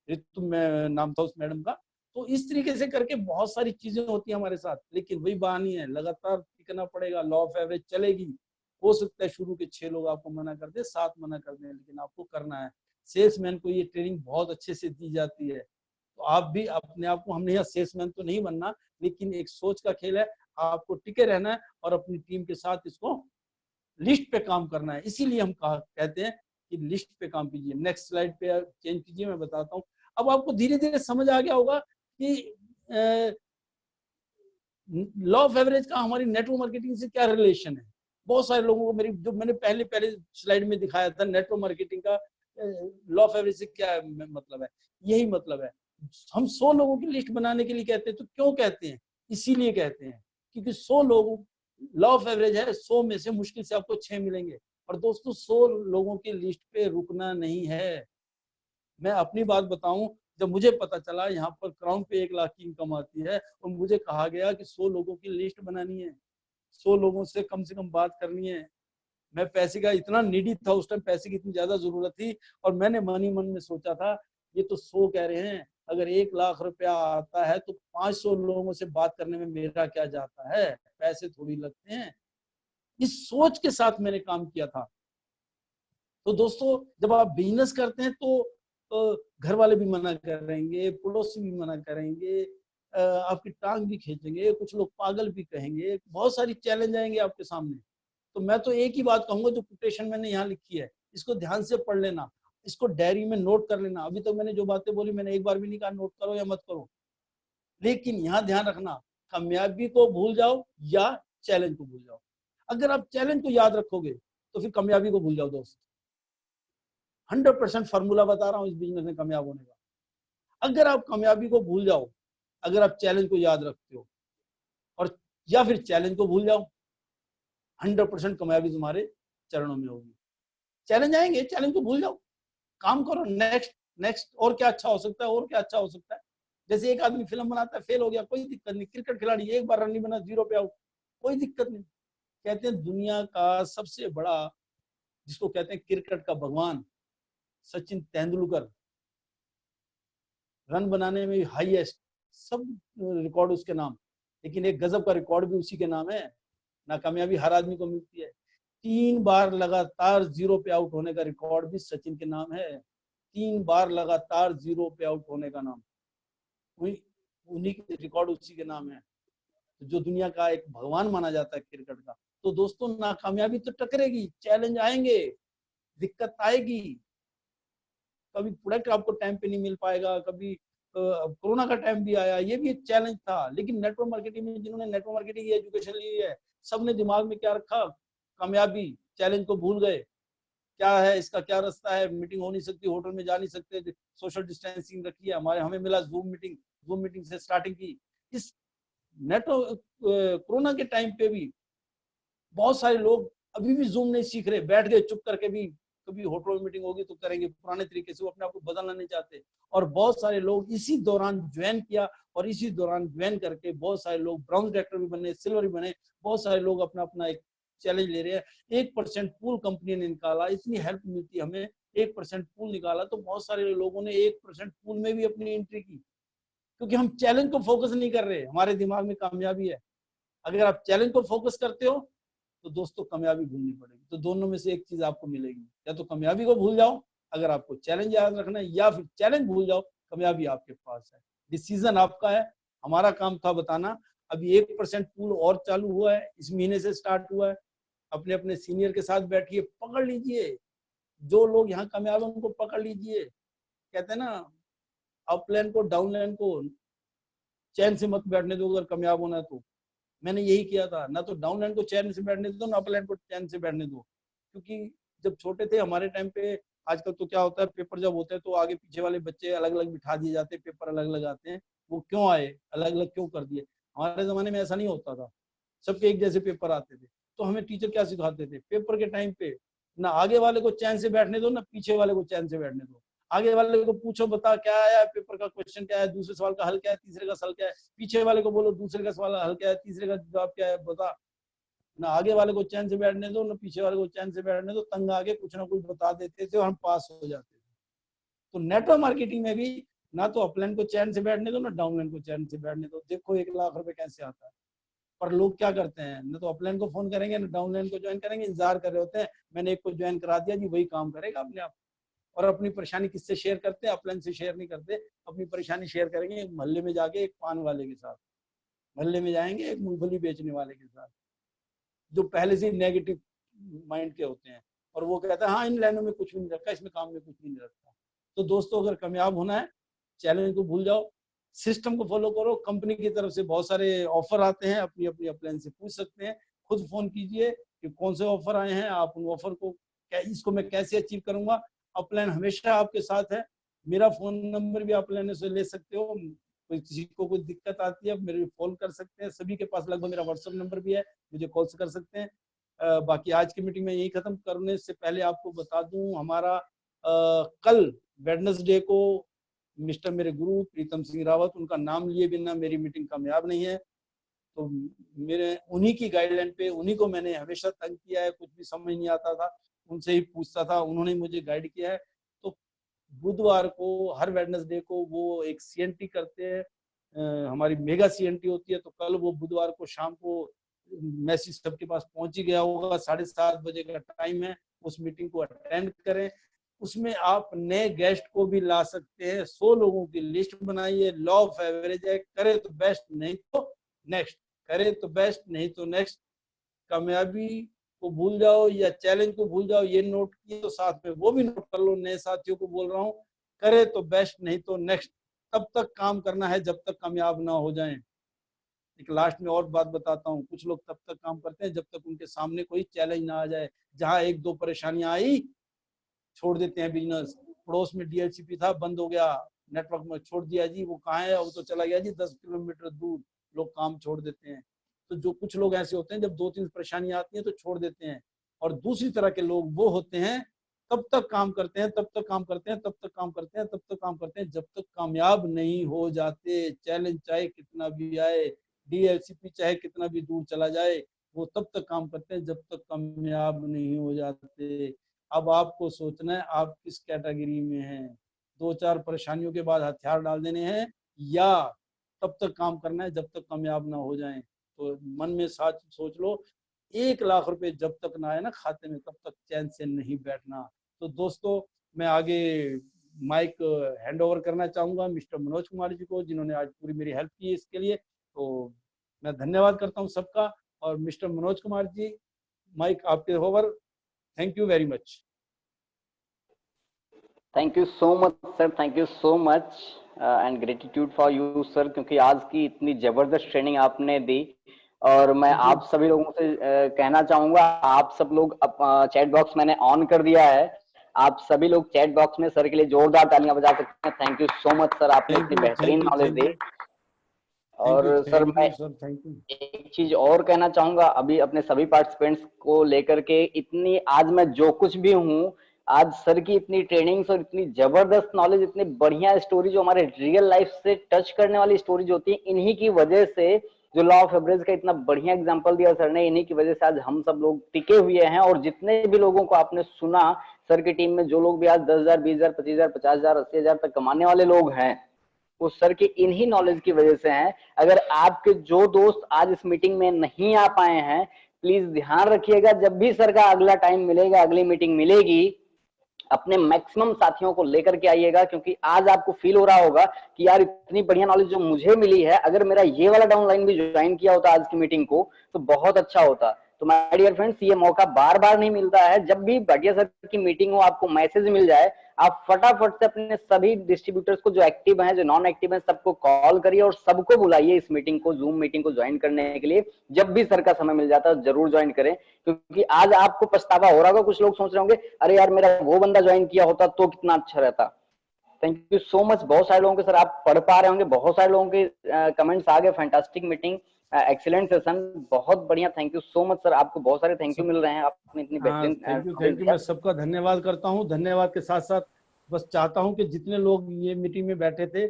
ऋतु नाम था उस मैडम का। तो इस तरीके से करके बहुत सारी चीजें होती है हमारे साथ, लेकिन वही बहानी है, लगातार टिकना पड़ेगा, लॉ ऑफ एवरेज चलेगी। हो सकता है शुरू के 6 लोग आपको मना कर दे, 7 मना कर दें, लेकिन आपको करना है। सेल्समैन को ये ट्रेनिंग बहुत अच्छे से दी जाती है, तो आप भी अपने आप को, हमने यहाँ सेल्समैन तो नहीं बनना, लेकिन एक सोच का खेल है, आपको टिके रहना है और अपनी टीम के साथ इसको लिस्ट पे काम करना है। इसीलिए हम कहते हैं कि लिस्ट पे काम कीजिए। नेक्स्ट स्लाइड पे चेंज कीजिए, मैं बताता हूँ। अब आपको धीरे धीरे समझ आ गया होगा कि लॉ ऑफ एवरेज का हमारी नेटवर्क मार्केटिंग से क्या रिलेशन है। बहुत सारे लोगों को मेरी, जो मैंने पहले स्लाइड में दिखाया था, नेटवर्क मार्केटिंग का लॉ ऑफ एवरेज से क्या मतलब है, यही मतलब है। हम 100 लोगों की लिस्ट बनाने के लिए कहते हैं, तो क्यों कहते हैं? इसीलिए कहते हैं क्योंकि 100 लोग, लॉ ऑफ एवरेज है, 100 में से मुश्किल से आपको 6 मिलेंगे। और दोस्तों 100 लोगों की लिस्ट पे रुकना नहीं है। मैं अपनी बात बताऊं, जब मुझे पता चला यहाँ पर क्राउन पे 1 लाख की इनकम आती है और मुझे कहा गया कि 100 लोगों की लिस्ट बनानी है, 100 लोगों से कम बात करनी है। मैं पैसे का इतना नीडी था उस टाइम, पैसे की इतनी ज्यादा जरूरत थी, और मैंने मन ही मन में सोचा था ये तो 100 कह रहे हैं, अगर 1 लाख रुपया आता है तो 500 लोगों से बात करने में मेरा क्या जाता है, पैसे थोड़ी लगते हैं। इस सोच के साथ मैंने काम किया था। तो दोस्तों जब आप बिजनेस करते हैं तो घर वाले भी मना करेंगे, पड़ोसी भी मना करेंगे, आपकी टांग भी खींचेंगे, कुछ लोग पागल भी कहेंगे, बहुत सारी चैलेंज आएंगे आपके सामने। तो मैं तो एक ही बात कहूंगा, जो कोटेशन मैंने यहाँ लिखी है इसको ध्यान से पढ़ लेना, इसको डायरी में नोट कर लेना। अभी तक मैंने जो बातें बोली, मैंने एक बार भी नहीं कहा नोट करो या मत करो, लेकिन यहाँ ध्यान रखना, कामयाबी को भूल जाओ या चैलेंज को भूल जाओ। अगर आप चैलेंज को याद रखोगे तो फिर कामयाबी को भूल जाओ दोस्त। 100% फॉर्मूला बता रहा हूं इस बिजनेस में कामयाब होने का। अगर आप कामयाबी को भूल जाओ, अगर आप चैलेंज को याद रखते हो, और या फिर चैलेंज को भूल जाओ, 100% कामयाबी तुम्हारे चरणों में होगी। चैलेंज आएंगे, चैलेंज को भूल जाओ, काम करो, नेक्स्ट नेक्स्ट, और क्या अच्छा हो सकता है, और क्या अच्छा हो सकता है। जैसे एक आदमी फिल्म बनाता है, फेल हो गया, कोई दिक्कत नहीं। क्रिकेट खिलाड़ी 1 बार रन नहीं बना, 0 पे आउट, कोई दिक्कत नहीं। कहते हैं दुनिया का सबसे बड़ा, जिसको कहते हैं क्रिकेट का भगवान, सचिन तेंदुलकर, रन बनाने में हाईएस्ट, सब रिकॉर्ड उसके नाम, लेकिन एक गजब का रिकॉर्ड भी उसी के नाम है। नाकामयाबी हर आदमी को मिलती है, 3 बार लगातार 0 पे आउट होने का रिकॉर्ड भी सचिन के नाम है। 3 बार लगातार 0 पे आउट होने का नाम, उन्हीं के रिकॉर्ड उसी के नाम है, जो दुनिया का एक भगवान माना जाता है क्रिकेट का। तो दोस्तों नाकामयाबी तो टकरेगी, चैलेंज आएंगे, दिक्कत आएगी, कभी प्रोडक्ट आपको टाइम पे नहीं मिल पाएगा, कभी कोरोना का टाइम भी आया, ये भी एक चैलेंज था। लेकिन नेटवर्क मार्केटिंग में जिन्होंने नेटवर्क मार्केटिंग की एजुकेशन ली है, सबने दिमाग में क्या रखा, कामयाबी, चैलेंज को भूल गए। क्या है इसका, क्या रास्ता है, मीटिंग हो नहीं सकती, होटल में जा नहीं सकते, सोशल डिस्टेंसिंग रखी है, हमें मिला जूम मीटिंग से स्टार्टिंग की। इस नेटवर्क कोरोना के टाइम पे भी बहुत सारे लोग अभी भी जूम नहीं सीख रहे, बैठ गए चुप करके भी, कभी होटल में मीटिंग होगी तो करेंगे पुराने तरीके से, वो अपने आप को बदलना नहीं चाहते। और बहुत सारे लोग इसी दौरान ज्वाइन किया, और इसी दौरान ज्वाइन करके बहुत सारे लोग ब्राउन डायरेक्टर भी बने, सिल्वर भी बने। बहुत सारे लोग अपना अपना एक चैलेंज ले रहे हैं। 1% पूल कंपनी ने निकाला, इतनी हेल्प मिलती है हमें, 1% पूल निकाला, तो बहुत सारे लोगों ने 1% पूल में भी अपनी एंट्री की, क्योंकि हम चैलेंज को फोकस नहीं कर रहे, हमारे दिमाग में कामयाबी है। अगर आप चैलेंज को फोकस करते हो तो दोस्तों कामयाबी भूलनी पड़ेगी। तो दोनों में से एक चीज आपको मिलेगी, या तो कामयाबी को भूल जाओ अगर आपको चैलेंज याद रखना है, या फिर चैलेंज भूल जाओ, कामयाबी आपके पास है। डिसीजन आपका है, हमारा काम था बताना। अभी 1% पूल और चालू हुआ है, इस महीने से स्टार्ट हुआ है। अपने अपने सीनियर के साथ बैठिए, पकड़ लीजिए, जो लोग यहाँ कामयाब है उनको पकड़ लीजिए। कहते हैं ना, अपलाइन को डाउनलाइन को चैन से मत बैठने दो अगर कामयाब होना है तो। मैंने यही किया था, ना तो डाउनलाइन को चैन से बैठने दो, ना अपलाइन को चैन से बैठने दो। क्योंकि जब छोटे थे हमारे टाइम पे, आजकल तो क्या होता है, पेपर जब होते हैं तो आगे पीछे वाले बच्चे अलग अलग बिठा दिए जाते हैं, पेपर अलग अलग आते हैं। वो क्यों आए, अलग अलग क्यों कर दिए? हमारे जमाने में ऐसा नहीं होता था, सबके एक जैसे पेपर आते थे। तो हमें टीचर क्या सिखाते थे, पेपर के टाइम पे ना आगे वाले को चैन से बैठने दो, ना पीछे वाले को चैन से बैठने दो। आगे वाले को पूछो, बता क्या आया पेपर का क्वेश्चन, क्या है, दूसरे सवाल का हल क्या है, तीसरे का हल क्या है। पीछे वाले को बोलो दूसरे का सवाल हल क्या है, तीसरे का जवाब क्या है, बता। ना आगे वाले को चैन से बैठने दो, ना पीछे वाले को चैन से बैठने दो। तंग आगे कुछ ना कुछ बता देते थे और हम पास हो जाते थे। तो नेटवर्क मार्केटिंग में भी ना तो अपलाइन को चैन से बैठने दो, ना डाउनलाइन को चैन से बैठने दो। देखो 1 लाख रुपए कैसे आता है। पर लोग क्या करते हैं, न तो अपलाइन को फोन करेंगे न डाउनलाइन को ज्वाइन करेंगे, इंतजार कर रहे होते हैं मैंने एक को ज्वाइन करा दिया जी, वही काम करेगा अपने आप। और अपनी परेशानी किससे शेयर करते हैं, अपलाइन से शेयर नहीं करते। अपनी परेशानी शेयर करेंगे एक मोहल्ले में जाके एक पान वाले के साथ, मोहल्ले में जाएंगे एक मूंगफली बेचने वाले के साथ, जो पहले से नेगेटिव माइंड के होते हैं, और वो कहता है हाँ इन लाइनों में कुछ भी नहीं रखा, इसमें काम में कुछ भी नहीं रखा। तो दोस्तों अगर कामयाब होना है, चैलेंज को भूल जाओ, सिस्टम को फॉलो करो। कंपनी की तरफ से बहुत सारे ऑफर आते हैं, अपनी अपनी अपलाइन से पूछ सकते हैं, खुद फोन कीजिए कि कौन से ऑफर आए हैं, आप उन ऑफर को इसको मैं कैसे अचीव करूंगा। अपलाइन हमेशा आपके साथ है, मेरा फोन नंबर भी अपलाइन से ले सकते हो, कोई किसी को कोई दिक्कत आती है मेरे कॉल कर सकते हैं, सभी के पास लगभग मेरा व्हाट्सएप नंबर भी है, मुझे कॉल कर सकते हैं। बाकी आज की मीटिंग में यही खत्म करने से पहले आपको बता दूं, हमारा कल वेडनेसडे को मिस्टर मेरे गुरु प्रीतम सिंह रावत, उनका नाम लिए बिना मेरी मीटिंग कामयाब नहीं है। तो मेरे उन्हीं की गाइडलाइन पे, उन्हीं को मैंने हमेशा तंग किया है, कुछ भी समझ नहीं आता था उनसे ही पूछता था, उन्होंने मुझे गाइड किया है। तो बुधवार को हर वेडनेसडे को वो एक सीएनटी करते हैं, हमारी मेगा सीएनटी होती है। तो कल वो बुधवार को शाम को मैसेज सबके पास पहुंच ही गया होगा, 7:30 बजे का टाइम है, उस मीटिंग को अटेंड करें। उसमें आप नए गेस्ट को भी ला सकते हैं, 100 लोगों की लिस्ट बनाइए, लॉ ऑफ एवरेज है, करे तो बेस्ट नहीं तो नेक्स्ट, करे तो बेस्ट नहीं तो नेक्स्ट। कामयाबी को भूल जाओ या चैलेंज को भूल जाओ, ये नोट किए तो साथ में वो भी नोट कर लो, नए साथियों को बोल रहा हूँ, करे तो बेस्ट नहीं तो नेक्स्ट। तब तक काम करना है जब तक कामयाब ना हो जाएं। एक लास्ट में और बात बताता हूँ, कुछ लोग तब तक काम करते हैं जब तक उनके सामने कोई चैलेंज ना आ जाए। जहां एक दो परेशानियां आई छोड़ देते हैं बिजनेस। पड़ोस में डीएलसीपी था, बंद हो गया, नेटवर्क में छोड़ दिया जी, वो कहाँ है, वो तो चला गया जी 10 किलोमीटर दूर, लोग काम छोड़ देते हैं। तो जो कुछ लोग ऐसे होते हैं जब 2-3 परेशानियां आती हैं तो छोड़ देते हैं, और दूसरी तरह के लोग वो होते हैं तब तक काम करते हैं, तब तक काम करते हैं, तब तक काम करते हैं, तब तक काम करते हैं, जब तक कामयाब नहीं हो जाते। चैलेंज चाहे कितना भी आए, डीएलसीपी चाहे कितना भी दूर चला जाए, वो तब तक काम करते हैं जब तक कामयाब नहीं हो जाते। अब आपको सोचना है आप किस कैटेगरी में हैं, 2-4 परेशानियों के बाद हथियार डाल देने हैं, या तब तक काम करना है जब तक कामयाब ना हो जाएं। तो मन में सोच लो, 1 लाख रुपए जब तक ना आए ना खाते में, तब तक चैन से नहीं बैठना। तो दोस्तों मैं आगे माइक हैंड ओवर करना चाहूंगा मिस्टर मनोज कुमार जी को, जिन्होंने आज पूरी मेरी हेल्प की इसके लिए। तो मैं धन्यवाद करता हूं सबका। और मिस्टर मनोज कुमार जी, माइक आपके over. Thank you very much. Thank you so much sir, thank you so much and gratitude for you sir, क्योंकि आज की इतनी जबरदस्त ट्रेनिंग आपने दी। और मैं आप सभी लोगों से कहना चाहूंगा, आप सब लोग चैट बॉक्स मैंने ऑन कर दिया है, आप सभी लोग चैट बॉक्स में सर के लिए जोरदार तालियां बजा सकते हैं। Thank you so much sir, आपने इतनी बेहतरीन नॉलेज दी। और सर मैं एक चीज और कहना चाहूंगा, अभी अपने सभी पार्टिसिपेंट्स को लेकर के, इतनी आज मैं जो कुछ भी हूँ, आज सर की इतनी ट्रेनिंग्स और इतनी जबरदस्त नॉलेज, इतनी बढ़िया स्टोरी जो हमारे रियल लाइफ से टच करने वाली स्टोरी होती है, इन्हीं की वजह से, जो लॉ ऑफ एवरेज का इतना बढ़िया एग्जांपल दिया सर ने, इन्हीं की वजह से आज हम सब लोग टिके हुए हैं। और जितने भी लोगों को आपने सुना सर की टीम में, जो लोग भी आज 10,000, 20,000, 25,000, 50,000, 80,000 तक कमाने वाले लोग हैं, वो सर के इन्हीं नॉलेज की वजह से हैं। अगर आपके जो दोस्त आज इस मीटिंग में नहीं आ पाए हैं, प्लीज ध्यान रखिएगा, जब भी सर का अगला टाइम मिलेगा, अगली मीटिंग मिलेगी, अपने मैक्सिमम साथियों को लेकर के आइएगा। क्योंकि आज आपको फील हो रहा होगा कि यार इतनी बढ़िया नॉलेज जो मुझे मिली है, अगर मेरा ये वाला डाउनलाइन भी ज्वाइन किया होता आज की मीटिंग को, तो बहुत अच्छा होता। तो माय डियर फ्रेंड्स, ये मौका बार बार नहीं मिलता है। जब भी भाटिया सर की मीटिंग हो, आपको मैसेज मिल जाए, आप फटाफट से अपने सभी डिस्ट्रीब्यूटर्स को, जो एक्टिव हैं, जो नॉन एक्टिव हैं, सबको कॉल करिए और सबको बुलाइए इस मीटिंग को, जूम मीटिंग को ज्वाइन करने के लिए। जब भी सर का समय मिल जाता है जरूर ज्वाइन करें, क्योंकि आज आपको पछतावा हो रहा होगा। कुछ लोग सोच रहे होंगे, अरे यार मेरा वो बंदा ज्वाइन किया होता तो कितना अच्छा रहता। Thank you so much. बहुत सारे लोगों के सर आप पढ़ पा रहे होंगे, बहुत सारे लोगों के कमेंट्स आ गए, फैंटास्टिक मीटिंग, एक्सीलेंट सेशन, बहुत बढ़िया। Thank you so much sir, आपको बहुत सारे थैंक यू मिल रहे हैं, आपने इतनी बेहतरीन। Thank you. मैं सबका धन्यवाद करता हूँ। धन्यवाद के साथ साथ बस चाहता हूँ कि जितने लोग ये मीटिंग में बैठे थे,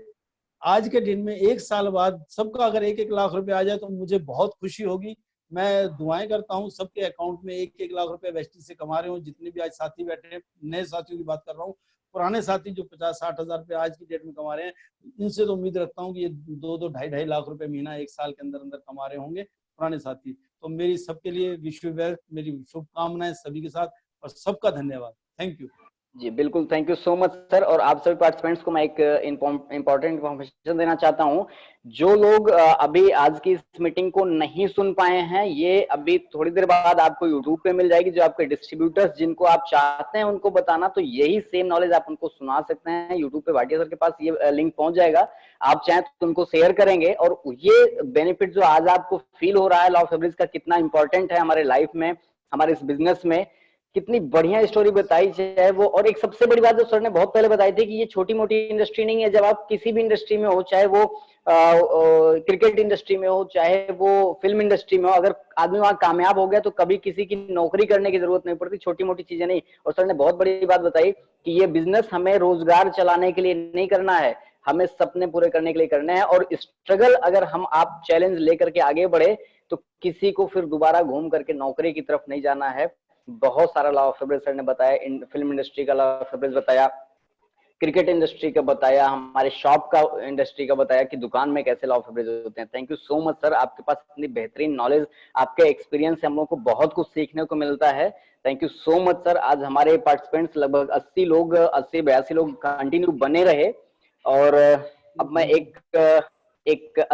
आज के दिन में 1 साल बाद सबका अगर 1-1 लाख रुपए आ जाए तो मुझे बहुत खुशी होगी। मैं दुआएं करता हूँ सबके अकाउंट में 1-1 लाख रुपए वेस्टी से कमा रहे हो, जितने भी आज साथी बैठे हैं। नए साथियों की बात कर रहा हूँ, पुराने साथी जो 50-60 हजार रुपए आज की डेट में कमा रहे हैं, इनसे तो उम्मीद रखता हूँ कि ये 2-2, 2.5 लाख रुपए महीना 1 साल के अंदर अंदर कमा रहे होंगे। पुराने साथी। तो मेरी सबके लिए विश यू वेल, मेरी शुभकामनाएं सभी के साथ, और सबका धन्यवाद। Thank you. जी बिल्कुल, thank you so much sir. और आप सभी पार्टिसिपेंट्स को मैं एक इम्पोर्टेंट इन्फॉर्मेशन देना चाहता हूं। जो लोग अभी आज की इस मीटिंग को नहीं सुन पाए हैं, ये अभी थोड़ी देर बाद आपको यूट्यूब पे मिल जाएगी। जो आपके डिस्ट्रीब्यूटर्स जिनको आप चाहते हैं उनको बताना, तो यही सेम नॉलेज आप उनको सुना सकते हैं। यूट्यूब पे भाटिया सर के पास ये लिंक पहुंच जाएगा, आप चाहें तो उनको शेयर करेंगे। और ये बेनिफिट जो आज आपको फील हो रहा है लॉ ऑफ एवरेज का कितना इंपॉर्टेंट है हमारे लाइफ में, हमारे इस बिजनेस में, कितनी बढ़िया स्टोरी बताई चाहे वो। और एक सबसे बड़ी बात जो सर ने बहुत पहले बताई थी कि ये छोटी मोटी इंडस्ट्री नहीं है। जब आप किसी भी इंडस्ट्री में हो, चाहे वो क्रिकेट इंडस्ट्री में हो, चाहे वो फिल्म इंडस्ट्री में हो, अगर आदमी वहां कामयाब हो गया तो कभी किसी की नौकरी करने की जरूरत नहीं पड़ती। छोटी मोटी चीजें नहीं। और सर ने बहुत बड़ी बात बताई कि ये बिजनेस हमें रोजगार चलाने के लिए नहीं करना है, हमें सपने पूरे करने के लिए करने हैं। और स्ट्रगल अगर हम आप चैलेंज लेकर के आगे बढ़े तो किसी को फिर दोबारा घूम करके नौकरी की तरफ नहीं जाना है। बहुत सारा लॉ ऑफ एवरेज सर ने बताया, फिल्म इंडस्ट्री का लॉ ऑफ एवरेज बताया, क्रिकेट इंडस्ट्री का बताया, हमारे शॉप का इंडस्ट्री का बताया कि दुकान में कैसे लॉ ऑफ एवरेज होते हैं। Thank you so much sir, आपके पास इतनी बेहतरीन नॉलेज, आपके एक्सपीरियंस से हम लोग को बहुत कुछ सीखने को मिलता है। Thank you so much sir. आज हमारे पार्टिसिपेंट्स लगभग 80 लोग, 80-82 लोग कंटिन्यू बने रहे। और अब मैं एक